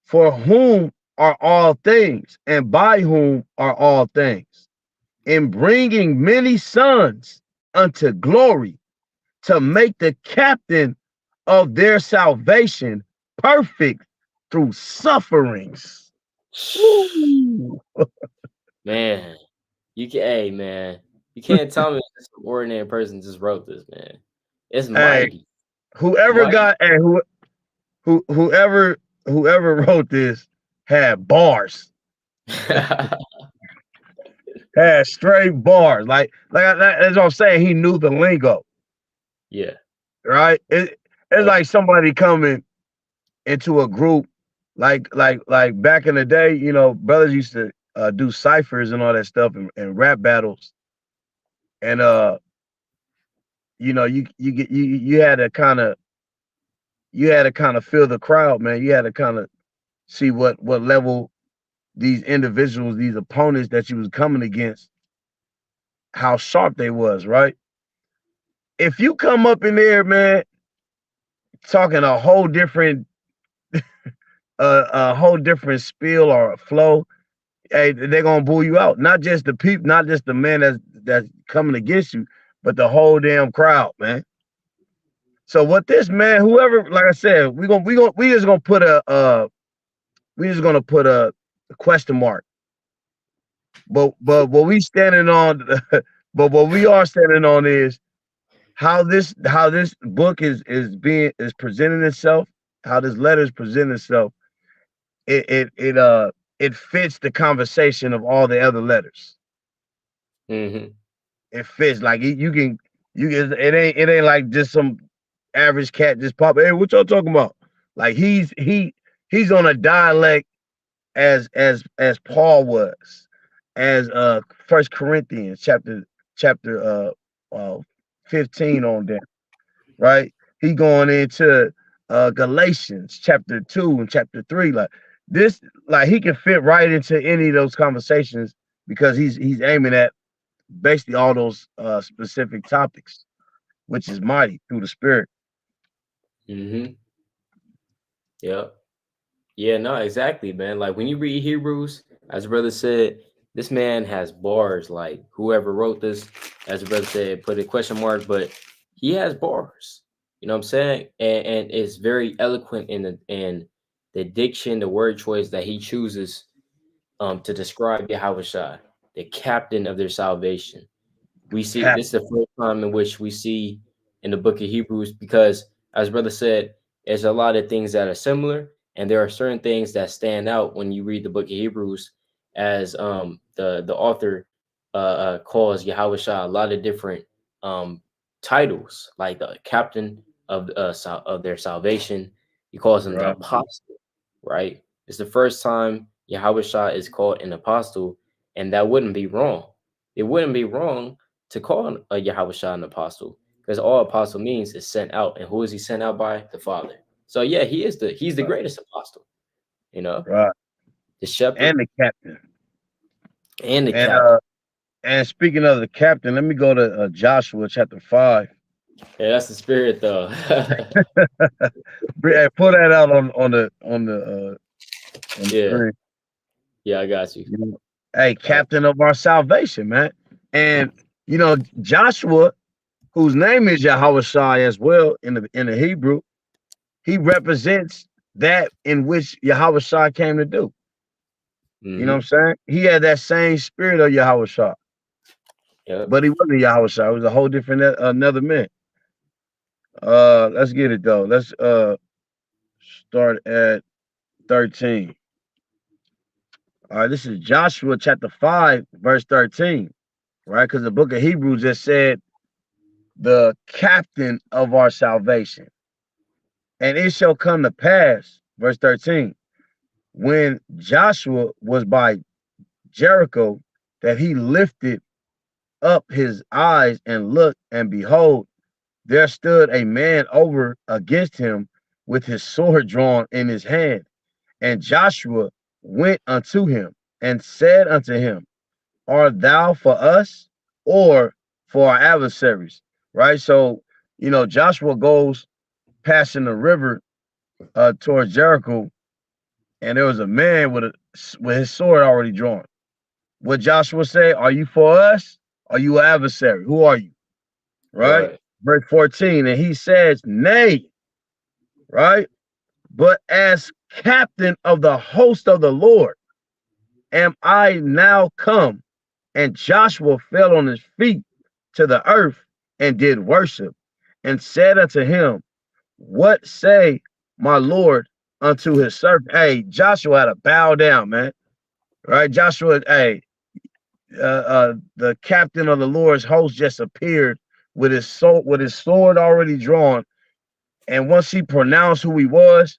S2: for whom are all things, and by whom are all things, in bringing many sons unto glory, to make the captain of their salvation perfect through sufferings. Woo.
S1: Man, hey man, you can't tell me this ordinary person just wrote this, man. It's
S2: Hey,
S1: mighty.
S2: whoever
S1: Mighty.
S2: got and whoever wrote this had bars, had straight bars. That's what I'm saying. He knew the lingo,
S1: Yeah.
S2: right? It's
S1: Yep.
S2: like somebody coming into a group like back in the day, you know, brothers used to do ciphers and all that stuff and rap battles. And you know, you had to kind of feel the crowd, man. You had to kind of see what level these individuals, these opponents that you was coming against, how sharp they was, right? If you come up in there, man, talking a whole different spiel or flow, hey, they're gonna boo you out. Not just the people, not just the man that's coming against you, but the whole damn crowd, man. So what this man, whoever, like I said, we just gonna put a question mark. But what we standing on, but what we are standing on is how this book is presenting itself, how this letter is presenting itself. It fits the conversation of all the other letters.
S1: Mm-hmm.
S2: It fits like it ain't like just some average cat just pop. Hey, what y'all talking about? Like he's on a dialect as Paul was, as First Corinthians chapter 15 on down, right? He going into Galatians chapter 2 and chapter 3. Like this, like he can fit right into any of those conversations because he's aiming at basically all those specific topics, which is mighty through the spirit.
S1: Mm-hmm. Yeah. Yeah, no, exactly, man. Like when you read Hebrews, as brother said, this man has bars. Like whoever wrote this, as the brother said, put a question mark, but he has bars. You know what I'm saying? And it's very eloquent in the diction, the word choice that he chooses to describe Yahweh, the captain of their salvation. We see
S2: Cap,
S1: this is the first time in which we see in the book of Hebrews, because as brother said, there's a lot of things that are similar, and there are certain things that stand out when you read the book of Hebrews, as the author calls Yahweh a lot of different um titles, like the captain of their salvation. He calls him the
S2: right,
S1: apostle, right? It's the first time Yahweh is called an apostle, and that wouldn't be wrong. It wouldn't be wrong to call a Yahweh an apostle, because all apostle means is sent out. And who is he sent out by? The Father. So yeah, he's the
S2: right,
S1: greatest apostle, you know,
S2: right.
S1: the shepherd
S2: And the captain.
S1: and the
S2: And
S1: captain.
S2: speaking of the captain, let me go to Joshua chapter 5.
S1: Yeah, that's the spirit though.
S2: Hey, pull that out on the
S1: Yeah,
S2: screen.
S1: yeah, I got you.
S2: You know, hey,
S1: Uh,
S2: captain of our salvation, man. And you know, Joshua, whose name is Yahweh Shai as well in the Hebrew, he represents that in which Yahweh Shai came to do. You know what
S1: mm-hmm.
S2: I'm saying? He had that same spirit of Yahweh Shai,
S1: Yep.
S2: but he wasn't Yahweh Shai. He was a whole different another man. Let's get it though. Let's start at 13. All right, this is Joshua chapter 5, verse 13, right? Because the book of Hebrews just said the captain of our salvation. And it shall come to pass, verse 13, when Joshua was by Jericho, that he lifted up his eyes and looked, and behold, there stood a man over against him with his sword drawn in his hand. And Joshua went unto him and said unto him, art thou for us or for our adversaries? Right. So, you know, Joshua goes passing the river towards Jericho, and there was a man with his sword already drawn. What Joshua say? Are you for us? Are you an adversary? Who are you? Right.
S1: Right.
S2: Verse 14, and he says, nay, right? But as captain of the host of the Lord am I now come. And Joshua fell on his feet to the earth and did worship, and said unto him, what say my Lord unto his servant? Hey, Joshua had to bow down, man. Right? Joshua, hey, the captain of the Lord's host just appeared with his sword already drawn. And once he pronounced who he was,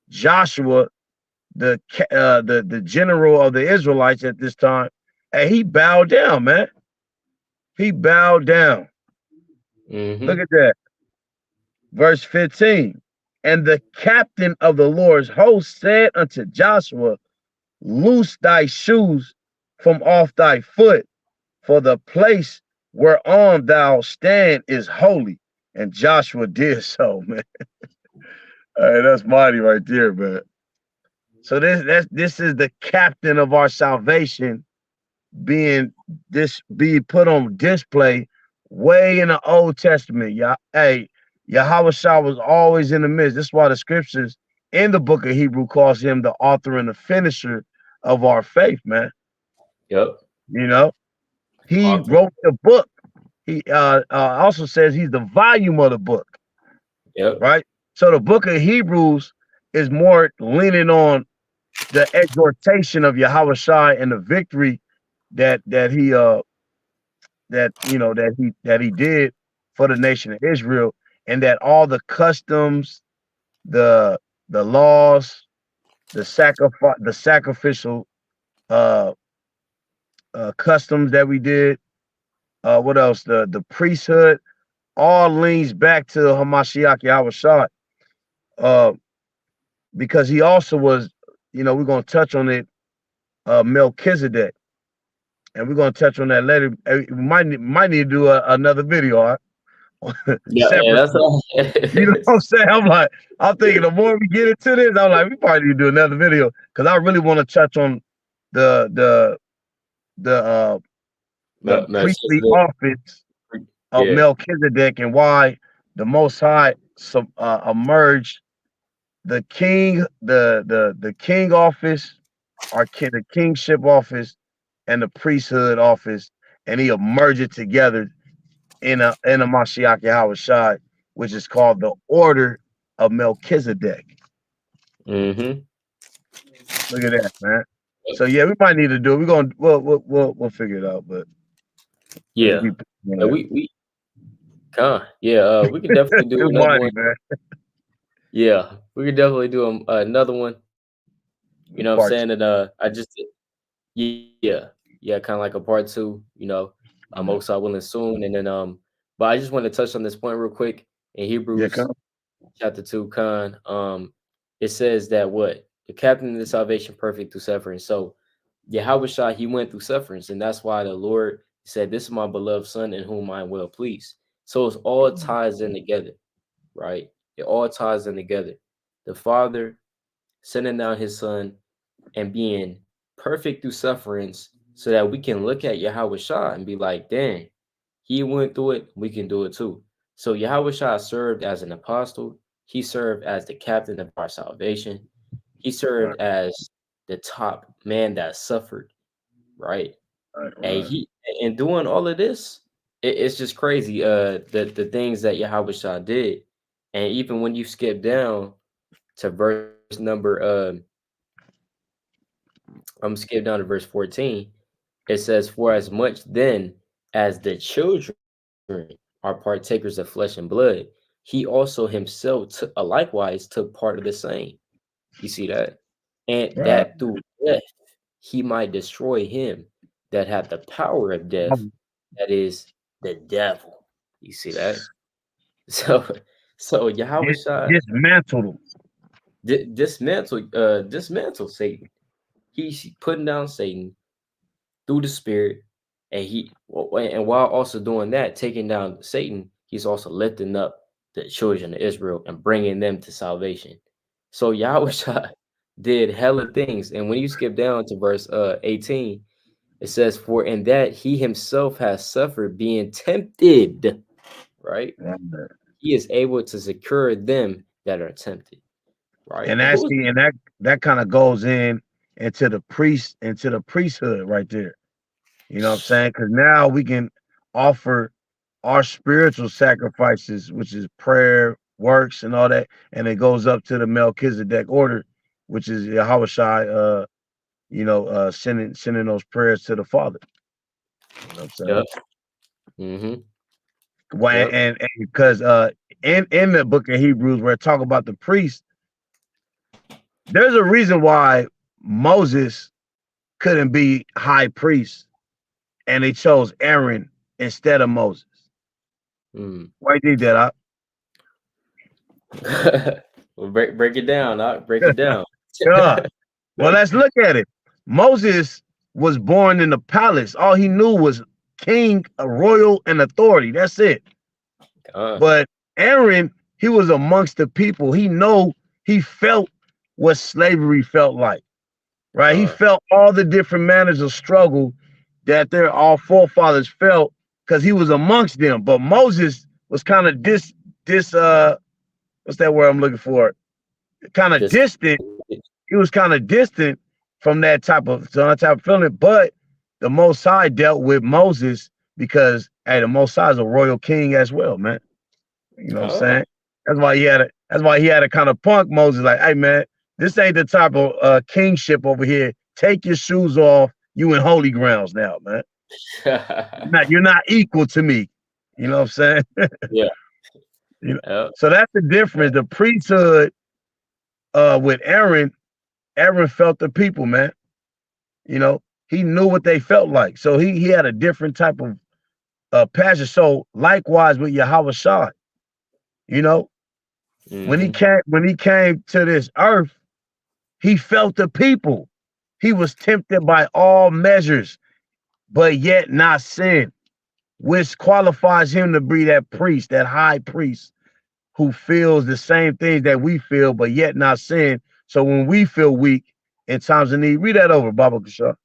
S2: Joshua the general of the Israelites at this time, and he bowed down, man. He bowed down. Look
S1: Mm-hmm.
S2: at that. Verse 15. And the captain of the Lord's host said unto Joshua, loose thy shoes from off thy foot, for the place whereon thou stand is holy. And Joshua did so, man. All right, that's mighty right there, man. So this is the captain of our salvation being be put on display way in the Old Testament. Yeah, hey, Yahweh Shah was always in the midst. That's why the scriptures in the book of Hebrew calls him the author and the finisher of our faith, man.
S1: Yep.
S2: You know, he
S1: Author.
S2: wrote the book. He also says he's the volume of the book,
S1: Yep.
S2: right? So the book of Hebrews is more leaning on the exhortation of Yahweh Shai and the victory that he that he did for the nation of Israel, and that all the customs, the laws, the sacrificial uh customs that we did, what else? The priesthood all leans back to Hamashiach Yahweh Shai, uh, because he also was, we're gonna touch on it, Melchizedek. And we're gonna touch on that later. We might need to do another video,
S1: Yeah. Yeah.
S2: separate.
S1: That's all.
S2: You know what I'm saying? I'm thinking the more we get into this, I'm like, we probably need to do another video because I really want to touch on the the the uh the priestly
S1: Melchizedek.
S2: office of
S1: Yeah.
S2: Melchizedek and why the Most High emerged the king, the king office, the kingship office, and the priesthood office, and he emerged it together in a Mashiach Yahweh Shai, which is called the Order of Melchizedek.
S1: Mm-hmm.
S2: Look at that, man. So yeah, we might need to do it. We're gonna we'll figure it out, but we'll just
S1: Yeah.
S2: be
S1: Yeah, we could definitely do
S2: too
S1: another
S2: mighty,
S1: one.
S2: man.
S1: Yeah, we could definitely do another one. You know what I'm
S2: Part
S1: saying? And I just kind of like a part two.
S2: two.
S1: Most I willing soon, and then but I just want to touch on this point real quick in
S2: Yeah,
S1: Hebrews
S2: come.
S1: chapter 2, it says that what the captain of the salvation perfect through suffering. So Yahweh Shah, he went through sufferings, and that's why the Lord said, "This is my beloved son in whom I am well pleased." So it's all ties in together, right? It all ties in together. The Father sending down his son and being perfect through sufferings so that we can look at Yahweh Shah and be like, dang, he went through it, we can do it too. So Yahweh Shah served as an apostle, he served as the captain of our salvation, he served
S2: Right,
S1: as the top man that suffered, right?
S2: right,
S1: And
S2: right.
S1: he and doing all of this, it's just crazy. The things that Yahweh Shah did. And even when you skip down to verse number I'm skip down to verse 14. It says, "For as much then as the children are partakers of flesh and blood, he also himself likewise took part of the same." You see that? And
S2: Right.
S1: that through death he might destroy him that had the power of death, that is the devil. You see that? So, so Yahweh Shai
S2: Dismantled them.
S1: dismantle Satan. He's putting down Satan through the Spirit, and and while also doing that, taking down Satan, he's also lifting up the children of Israel and bringing them to salvation. So Yahweh Shai did hella things, and when you skip down to verse 18, it says, "For in that he himself has suffered, being tempted, right?
S2: Right.
S1: He is able to secure them that are tempted." Right?
S2: And
S1: And
S2: that's
S1: who's
S2: the and that kind of goes into the priesthood right there. You know what I'm saying? Because now we can offer our spiritual sacrifices, which is prayer, works, and all that, and it goes up to the Melchizedek order, which is Yahweh Shai, sending those prayers to the Father. You know what I'm
S1: yep?
S2: saying?
S1: Mm-hmm.
S2: Why
S1: Yep.
S2: and because in the book of Hebrews where it talk about the priest, there's a reason why Moses couldn't be high priest and they chose Aaron instead of Moses.
S1: Mm.
S2: Why you think that?
S1: Well, break it down. Break it down.
S2: Yeah. Well, let's look at it. Moses was born in the palace. All he knew was king, a royal, and authority. That's it.
S1: Uh,
S2: But Aaron, he was amongst the people. He felt what slavery felt like, right? He
S1: uh,
S2: felt all the different manners of struggle that their all forefathers felt because he was amongst them. But Moses was kind of what's that word I'm looking for? Kind of
S1: just
S2: distant. He was kind of distant from that type of feeling. But the Most High dealt with Moses because hey, the Most High is a royal king as well, man. You know what I'm
S1: uh,
S2: saying? That's why he had to kind of punk Moses, like, hey man, this ain't the type of kingship over here. Take your shoes off. You in holy grounds now, man. You're not equal to me. You know what I'm saying?
S1: yeah.
S2: You know,
S1: Uh,
S2: so that's the difference. The priesthood with Aaron, Aaron felt the people, man. You know, he knew what they felt like. So he had a different type of passion. So likewise with Yahweh Shah, you know,
S1: mm-hmm.
S2: when he came to this earth, he felt the people. He was tempted by all measures, but yet not sin, which qualifies him to be that priest, that high priest who feels the same things that we feel, but yet not sin. So when we feel weak in times of need, read that over, Baba Kasha.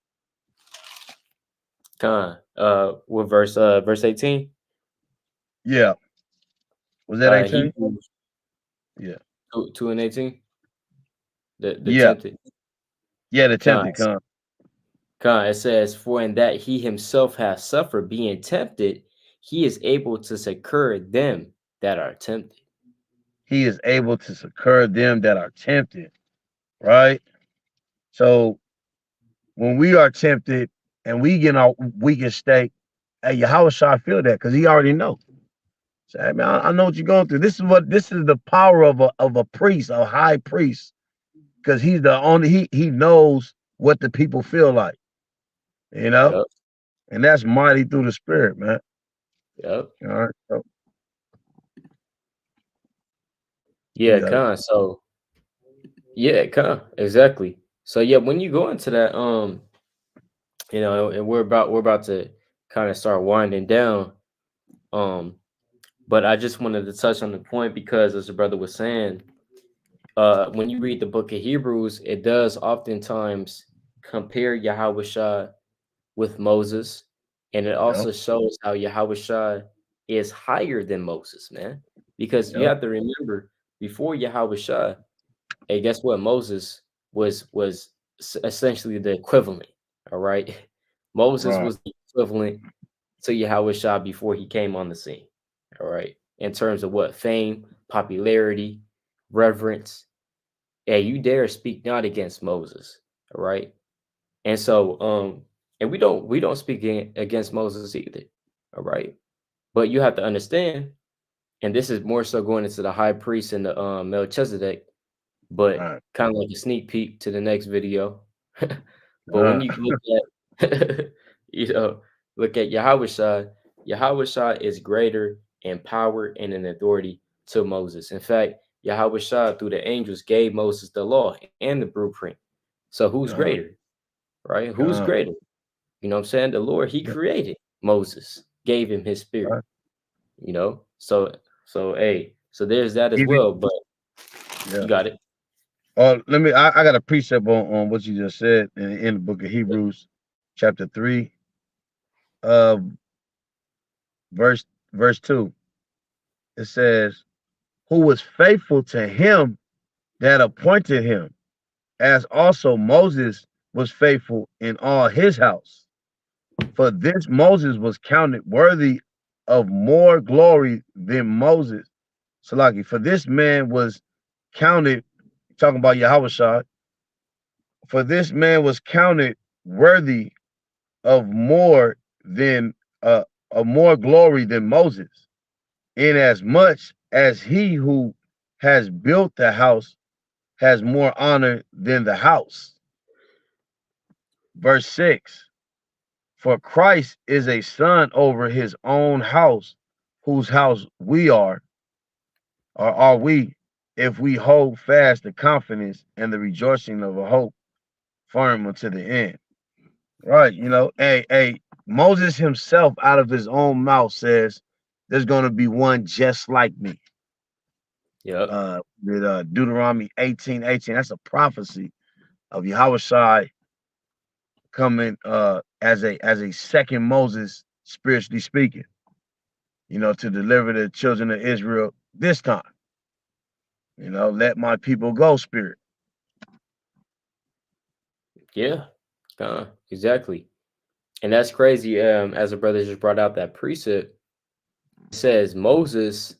S1: With verse 18.
S2: Yeah. Was that 18?
S1: Hebrews
S2: Yeah.
S1: 2 and 18. The
S2: Yeah.
S1: tempted.
S2: Yeah, the
S1: Con,
S2: tempted come.
S1: it says, for in that he himself has suffered being tempted, he is able to succor them that are tempted.
S2: He is able to succor them that are tempted, right? So when we are tempted and we get in our weakest state, hey, Yahweh Shah feel that because he already know. Say, hey, man, I know what you're going through. This is the power of a priest, a high priest, because he's the only he knows what the people feel like, you know,
S1: Yep.
S2: and that's mighty through the spirit, man.
S1: Yep.
S2: All right, so you
S1: Yeah,
S2: got it.
S1: So yeah, exactly. So yeah, when you go into that, and we're about to kind of start winding down. Um, but I just wanted to touch on the point because as the brother was saying, when you read the book of Hebrews, it does oftentimes compare Yahweh Shah with Moses, and it
S2: Yep,
S1: also shows how Yahweh Shah is higher than Moses, man. Because you
S2: yep,
S1: have to remember, before Yahweh Shah, hey, guess what? Moses was essentially the equivalent. All right, Moses
S2: right,
S1: was the equivalent to Yahweh Shah before he came on the scene. All right, in terms of what fame, popularity, reverence. Hey, you dare speak not against Moses. All right, and so and we don't speak against Moses either. All right, but you have to understand, and this is more so going into the high priest and the Melchizedek, but
S2: right.
S1: kind of like a sneak peek to the next video. But when
S2: Uh,
S1: you look at, look at Yahweh Shah is greater in power and in authority to Moses. In fact, Yahweh Shah through the angels gave Moses the law and the blueprint. So who's
S2: uh,
S1: greater, right? Who's
S2: uh,
S1: greater? You know what I'm saying? The Lord, he
S2: yeah,
S1: created Moses, gave him his spirit,
S2: right.
S1: So hey, so there's that as
S2: Even
S1: well, but
S2: yeah.
S1: you got it.
S2: Oh, I got a precept on what you just said in the book of Hebrews, chapter 3, uh, verse verse 2. It says, who was faithful to him that appointed him, as also Moses was faithful in all his house. For this Moses was counted worthy of more glory than Moses. Salaki, for this man was counted, talking about Yahweh Shah, for this man was counted worthy of more than of more glory than Moses, inasmuch as he who has built the house has more honor than the house. Verse 6. For Christ is a son over his own house, whose house we are, or are we, if we hold fast the confidence and the rejoicing of a hope firm unto the end. Right, Moses himself out of his own mouth says, there's gonna be one just like me.
S1: Yep.
S2: With Deuteronomy 18:18. That's a prophecy of Yahushua coming as a second Moses, spiritually speaking, to deliver the children of Israel this time. Let my people go, spirit.
S1: Yeah. Exactly. And that's crazy. As a brother just brought out that precept, it says Moses,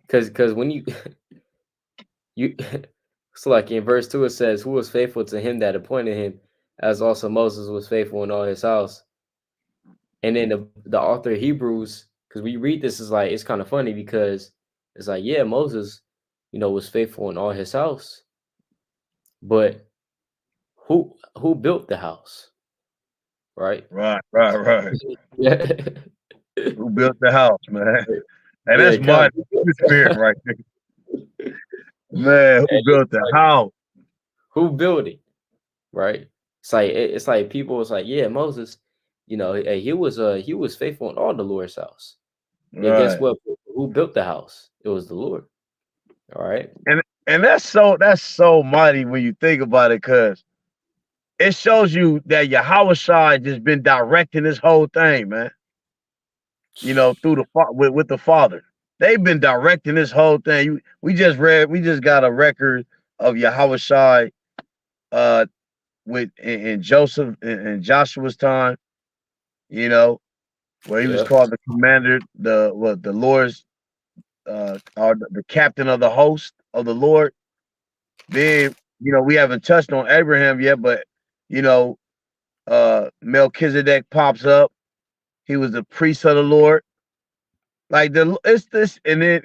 S1: because when you so like in verse 2 it says, who was faithful to him that appointed him, as also Moses was faithful in all his house. And then the author of Hebrews, because we read this, is like, it's kind of funny because it's like, yeah, Moses, was faithful in all his house, but who built the house, right?
S2: Right.
S1: Yeah.
S2: Who built the house, man? And
S1: Yeah,
S2: that's my spirit right there. Man, who built the house?
S1: who built it, right? It's like people was like, yeah, Moses, hey, he was faithful in all the Lord's house. Yeah, guess
S2: Right.
S1: what? Who built the house? It was the Lord. All right.
S2: And that's so mighty when you think about it, because it shows you that Yahushua just been directing this whole thing, man. Through with the Father. They've been directing this whole thing. We just got a record of Yahushua in Joseph in Joshua's time, where he was
S1: Yeah.
S2: called the commander, the Lord's or the captain of the host of the Lord. Then, we haven't touched on Abraham yet, but you know, Melchizedek pops up. He was the priest of the Lord. Like it's this, and then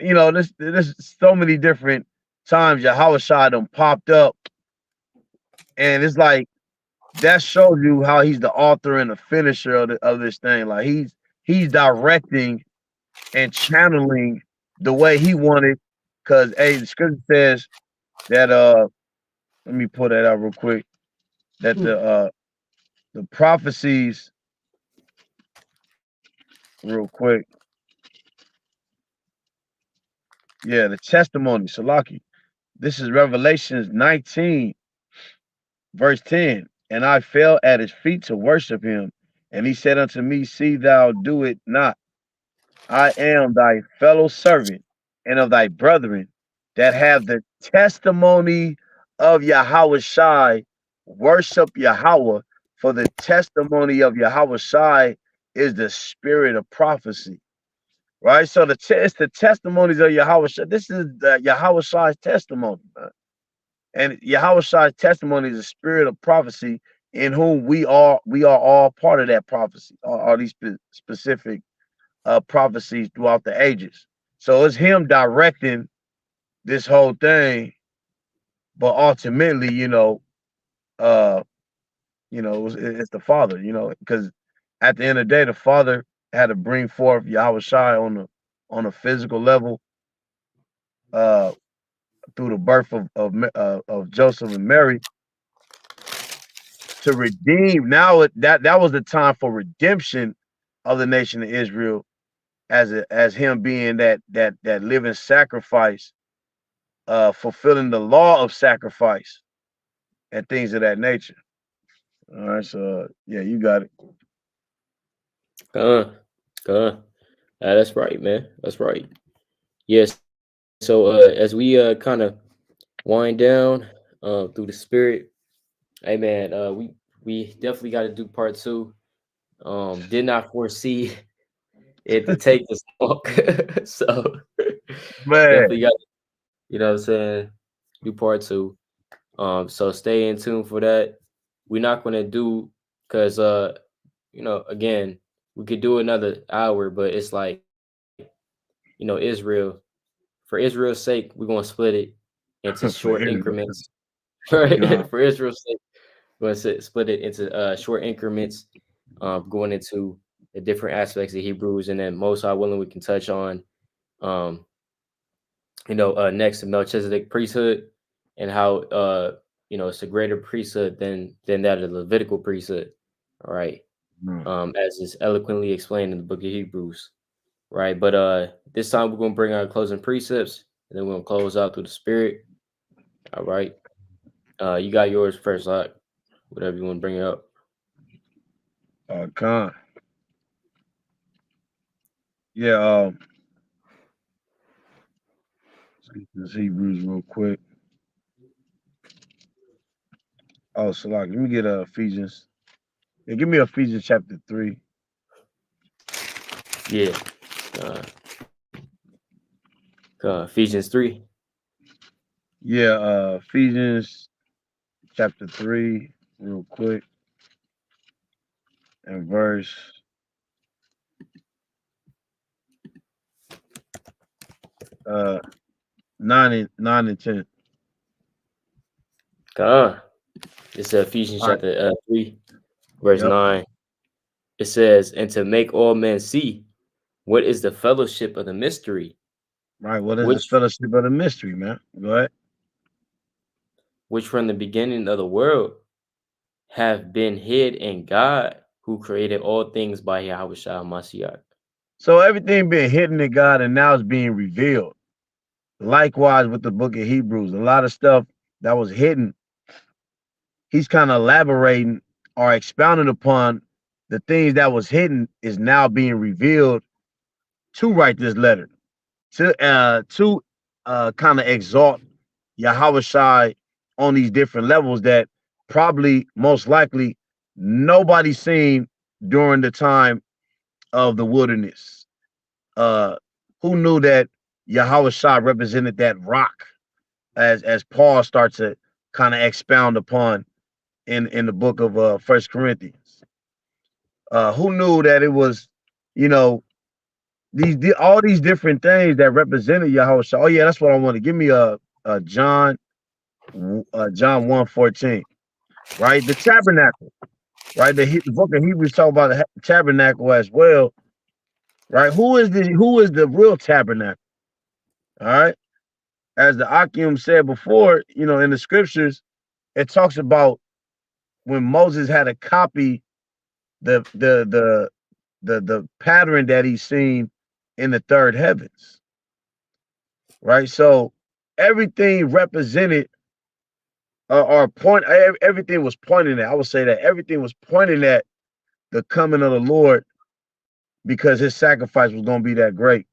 S2: this so many different times Yahweh them popped up, and it's like that shows you how he's the author and the finisher of this thing. Like he's directing and channeling the way he wanted. Cause the scripture says that let me pull that out real quick. That the prophecies real quick. Yeah, the testimony, Salaki. This is Revelations 19, verse 10. And I fell at his feet to worship him. And he said unto me, see thou do it not. I am thy fellow servant and of thy brethren that have the testimony of Yahweh Shai. Worship Yahweh, for the testimony of Yahweh Shai is the spirit of prophecy. Right? So it's the testimonies of Yahweh Shai. This is the Yahweh Shai's testimony, man. And Yahweh Shai's testimony is the spirit of prophecy, in whom we are all part of that prophecy, all these specific prophecies throughout the ages. So it's him directing this whole thing, but ultimately, it's the Father, because at the end of the day, the Father had to bring forth Yahweh Shai on a physical level, uh, through the birth of Joseph and Mary, to redeem. Now that was the time for redemption of the nation of Israel, as him being that living sacrifice, fulfilling the law of sacrifice and things of that nature. All right, so yeah, you got it.
S1: Uh, uh, that's right, man. That's right. Yes. So as we kind of wind down through the spirit, hey man, we definitely got to do part two. Did not foresee it to take this long, so
S2: Man,
S1: definitely got, what I'm saying, do part two. So stay in tune for that. We're not gonna do, because again, we could do another hour, but it's like, Israel, for Israel's sake, we're gonna split it. into
S2: For
S1: short
S2: Israel.
S1: increments. Right?
S2: God.
S1: For Israel's sake, let's split it into short increments, going into the different aspects of Hebrews, and then most I willing we can touch on, um, next to Melchizedek priesthood and how it's a greater priesthood than that of the Levitical priesthood. All right,
S2: Mm.
S1: as is eloquently explained in the book of Hebrews. Right, but this time we're gonna bring our closing precepts, and then we're gonna close out through the Spirit. All right, you got yours first, like whatever you want to bring it up.
S2: Con. Yeah, let's get this Hebrews real quick. Oh, so like, let me get Ephesians. Yeah, give me Ephesians chapter 3.
S1: Yeah, uh, Ephesians 3.
S2: Yeah, Ephesians chapter 3, real quick, and verse 9 and 10.
S1: It's Ephesians
S2: All right.
S1: chapter 3, verse
S2: Yep.
S1: 9. It says, "And to make all men see what is the fellowship of the mystery,
S2: Right. What is this
S1: which
S2: fellowship of the mystery, man? Go ahead.
S1: from the beginning of the world have been hid in God, who created all things by Yahweh Shah Mashiach."
S2: So everything been hidden in God and now it's being revealed. Likewise with the book of Hebrews, a lot of stuff that was hidden, he's kind of elaborating or expounding upon the things that was hidden is now being revealed to write this letter to kind of exalt Yahweh Shai on these different levels that probably most likely nobody seen during the time of the wilderness. Uh, who knew that Yahweh Shai represented that rock as Paul starts to kind of expound upon in the book of First Corinthians. Who knew that it was, you know, all these different things that represented Yahweh Shai. Oh yeah, that's what I want to give me a John 1:14, right? The tabernacle, right? The book of Hebrews talk about the tabernacle as well, right? Who is the real tabernacle? All right. As the Akim said before, in the scriptures, it talks about when Moses had to copy the pattern that he's seen in the third heavens, right? So everything represented or everything was pointing at. I would say that everything was pointing at the coming of the Lord because his sacrifice was going to be that great.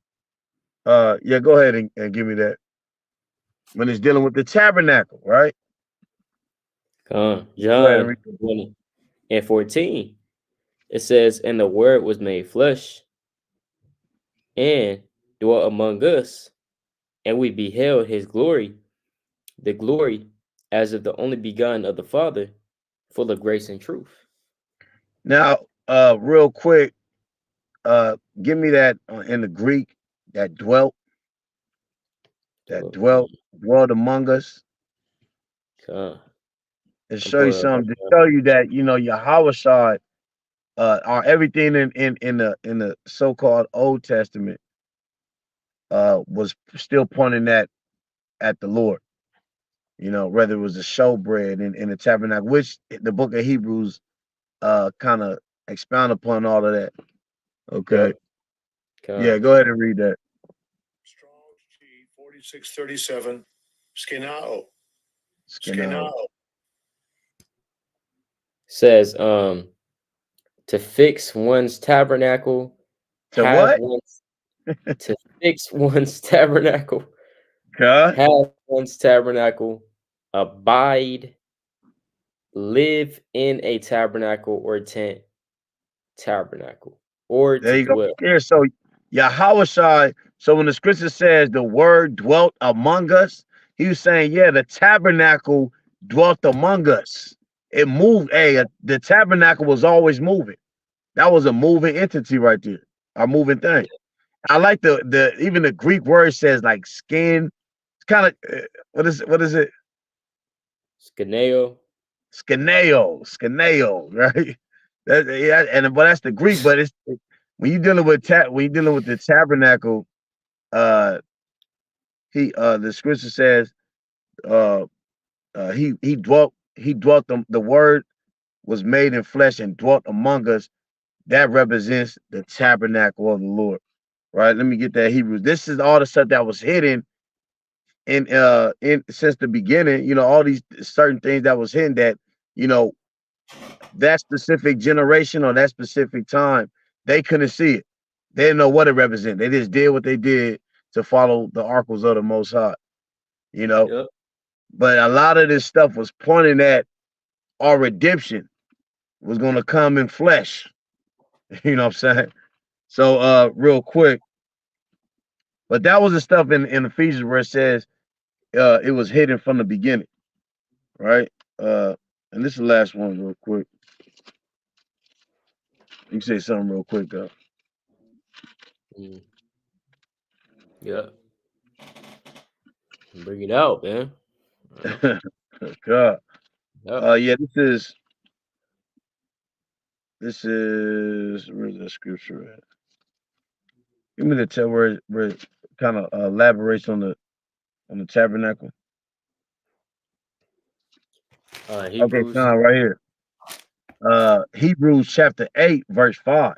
S2: Yeah, go ahead and give me that. When it's dealing with the tabernacle, right? Go ahead and
S1: John
S2: read it.
S1: 20 and 14. It says, "And the word was made flesh and dwelt among us, and we beheld his glory, the glory as of the only begotten of the Father, full of grace and truth."
S2: Now, real quick, give me that in the Greek, that dwelt, that
S1: So,
S2: dwelt among us,
S1: uh,
S2: and
S1: I'm
S2: show you
S1: pulling up right
S2: something to
S1: now.
S2: show you that Yahweh Shai, or everything in the so-called Old Testament was still pointing at the Lord. Whether it was the showbread in the tabernacle, which the book of Hebrews kind of expound upon all of that. Okay.
S1: Yep. Uh,
S2: Yeah, go ahead and read that.
S3: Strong's G 4637. Skenao.
S2: Skinner.
S1: says, to fix one's tabernacle,
S2: To
S1: have
S2: what?
S1: one's to fix one's tabernacle,
S2: God.
S1: have one's tabernacle, abide, live in a tabernacle or tent, tabernacle, or
S2: There
S1: to
S2: you go.
S1: dwell.
S2: Here, so Yahweh Shai. So when the scripture says the word dwelt among us, he was saying, yeah, the tabernacle dwelt among us. It moved. Hey, the tabernacle was always moving. That was a moving entity right there, a moving thing. I like the even the Greek word says like skin. It's kind of what is it?
S1: Skeneo.
S2: Skeneo, right? That, yeah, and but that's the Greek. But when you're dealing with the tabernacle, uh, the scripture says, uh, he dwelt the word was made in flesh and dwelt among us. That represents the tabernacle of the Lord, right? Let me get that Hebrews. This is all the stuff that was hidden in since the beginning. All these certain things that was hidden that you know that specific generation or that specific time, they couldn't see it. They didn't know what it represented. They just did what they did to follow the oracles of the Most High, you know.
S1: Yep.
S2: But a lot of this stuff was pointing at our redemption was going to come in flesh. You know what I'm saying? So, real quick, but that was the stuff in Ephesians where it says it was hidden from the beginning, right? And this is the last one, real quick. You can say something real quick, though.
S1: Mm. Yep. Bring it out, man.
S2: God.
S1: Yep.
S2: Yeah, this is where's the scripture at? Give me the tell where it kind of elaborates on the tabernacle. Okay,
S1: Hebrews.
S2: right here. Hebrews chapter 8, verse 5.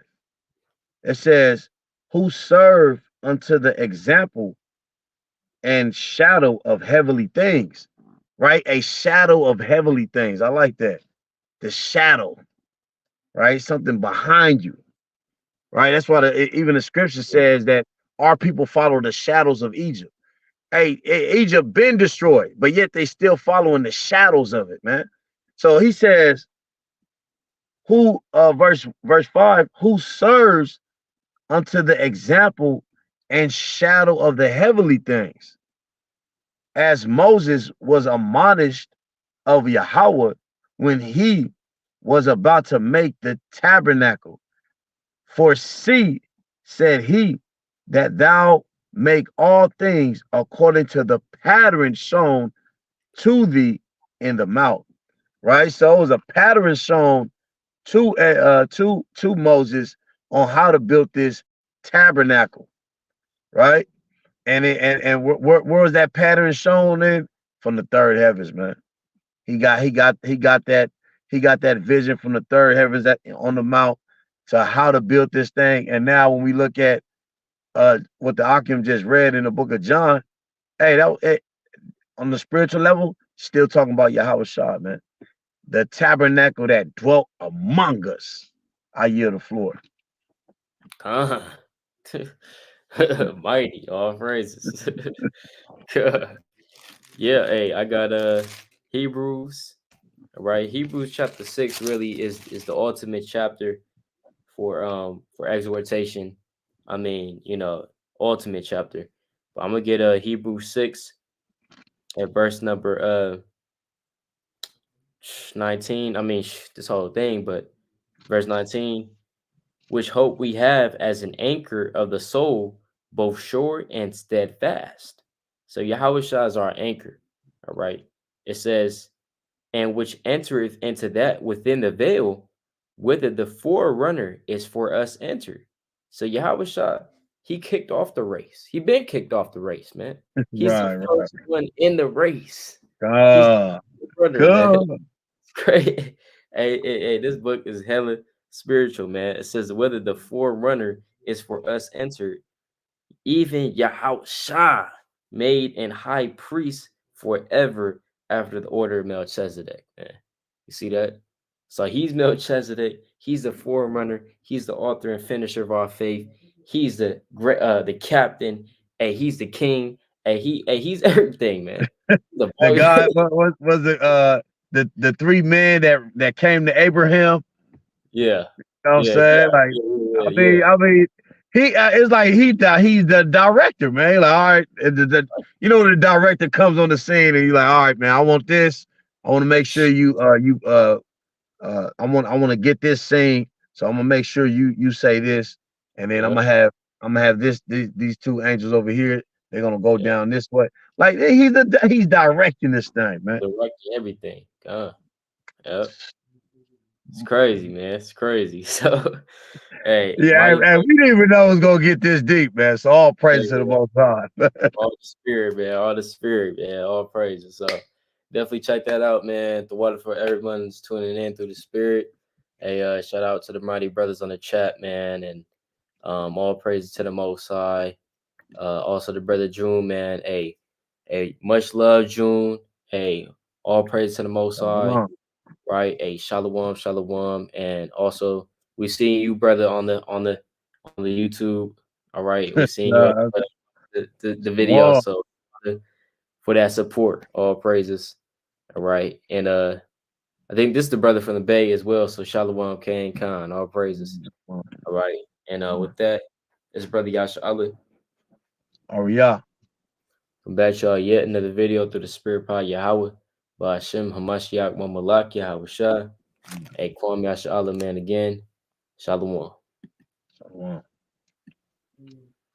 S2: It says, "Who serve unto the example and shadow of heavenly things." Right? A shadow of heavenly things. I like that. The shadow, right? Something behind you. Right? That's why even the scripture says that our people follow the shadows of Egypt. Hey, Egypt been destroyed, but yet they still following the shadows of it, man. So he says, who verse 5, who serves unto the example and shadow of the heavenly things, as Moses was admonished of Yahweh when he was about to make the tabernacle. For see, said he, that thou make all things according to the pattern shown to thee in the mount. Right? So it was a pattern shown to Moses on how to build this tabernacle, right? And where was that pattern shown in? From the third heavens, man. He got that vision from the third heavens that on the mount to how to build this thing. And now when we look at what the Akim just read in the book of John, hey, on the spiritual level, still talking about Yahweh Shah, man. The tabernacle that dwelt among us. I yield the floor.
S1: Mighty, all praises. Yeah, hey, I got Hebrews, right? Hebrews chapter 6 really is the ultimate chapter for exhortation. I mean, ultimate chapter. But I'm gonna get Hebrews 6 at verse number 19. I mean, this whole thing, but verse 19, which hope we have as an anchor of the soul, both sure and steadfast. So Yahweh Shah is our anchor. All right. It says, and which entereth into that within the veil, whither the forerunner is for us entered. So Yahweh Shah, he kicked off the race. He been kicked off the race, man. He's the
S2: Right.
S1: first one in the race. He's
S2: God.
S1: the runner, man.
S2: God.
S1: It's great. Hey, this book is hella spiritual, man. It says whether the forerunner is for us entered, even Yahweh Shah made an high priest forever after the order of Melchizedek, man. You see that? So he's Melchizedek. He's the forerunner. He's the author and finisher of our faith. He's the captain. And he's the king. And he's everything, man.
S2: The God was it the three men that came to Abraham.
S1: Yeah.
S2: You know what I'm
S1: Yeah,
S2: saying?
S1: yeah,
S2: Like,
S1: yeah,
S2: I
S1: yeah.
S2: mean, I mean, he it's like he's the director, man. Like, all right, the director comes on the scene and you're like, all right, man, I want this. I want to make sure I want to get this scene, so I'm gonna make sure you say this, and then
S1: Yeah.
S2: I'm gonna have these two angels over here They're gonna go
S1: Yeah.
S2: down this way. Like he's directing this thing, man.
S1: Directing everything. Yep. It's crazy, man. It's crazy. So, hey,
S2: Yeah,
S1: mighty,
S2: and we didn't even know it was gonna get this deep, man. So all praise to the Most High.
S1: all the spirit, man. All the spirit, man. All praises. So, definitely check that out, man. The water for everyone's tuning in through the spirit. Hey, shout out to the mighty brothers on the chat, man, and all praises to the Most High. Also the brother June, man. Hey, much love, June. Hey, all praise to the Most High. Right, a shalom, shalom, and also we seeing you, brother, on the YouTube. All right, we seeing you on
S2: Nah,
S1: the video. So for that support, all praises. All right, and I think this is the brother from the Bay as well. So shalom, Kane Khan, all praises. All right, and with that, this brother Yasha Ali.
S2: Oh yeah.
S1: Come back y'all yet another video through the Spirit Pod Yahweh by Hashem Hamashiach Mamalak Yahweh Shah. Hey, Kwame Yasha Allah, man, again. Shalom.
S2: Shalom.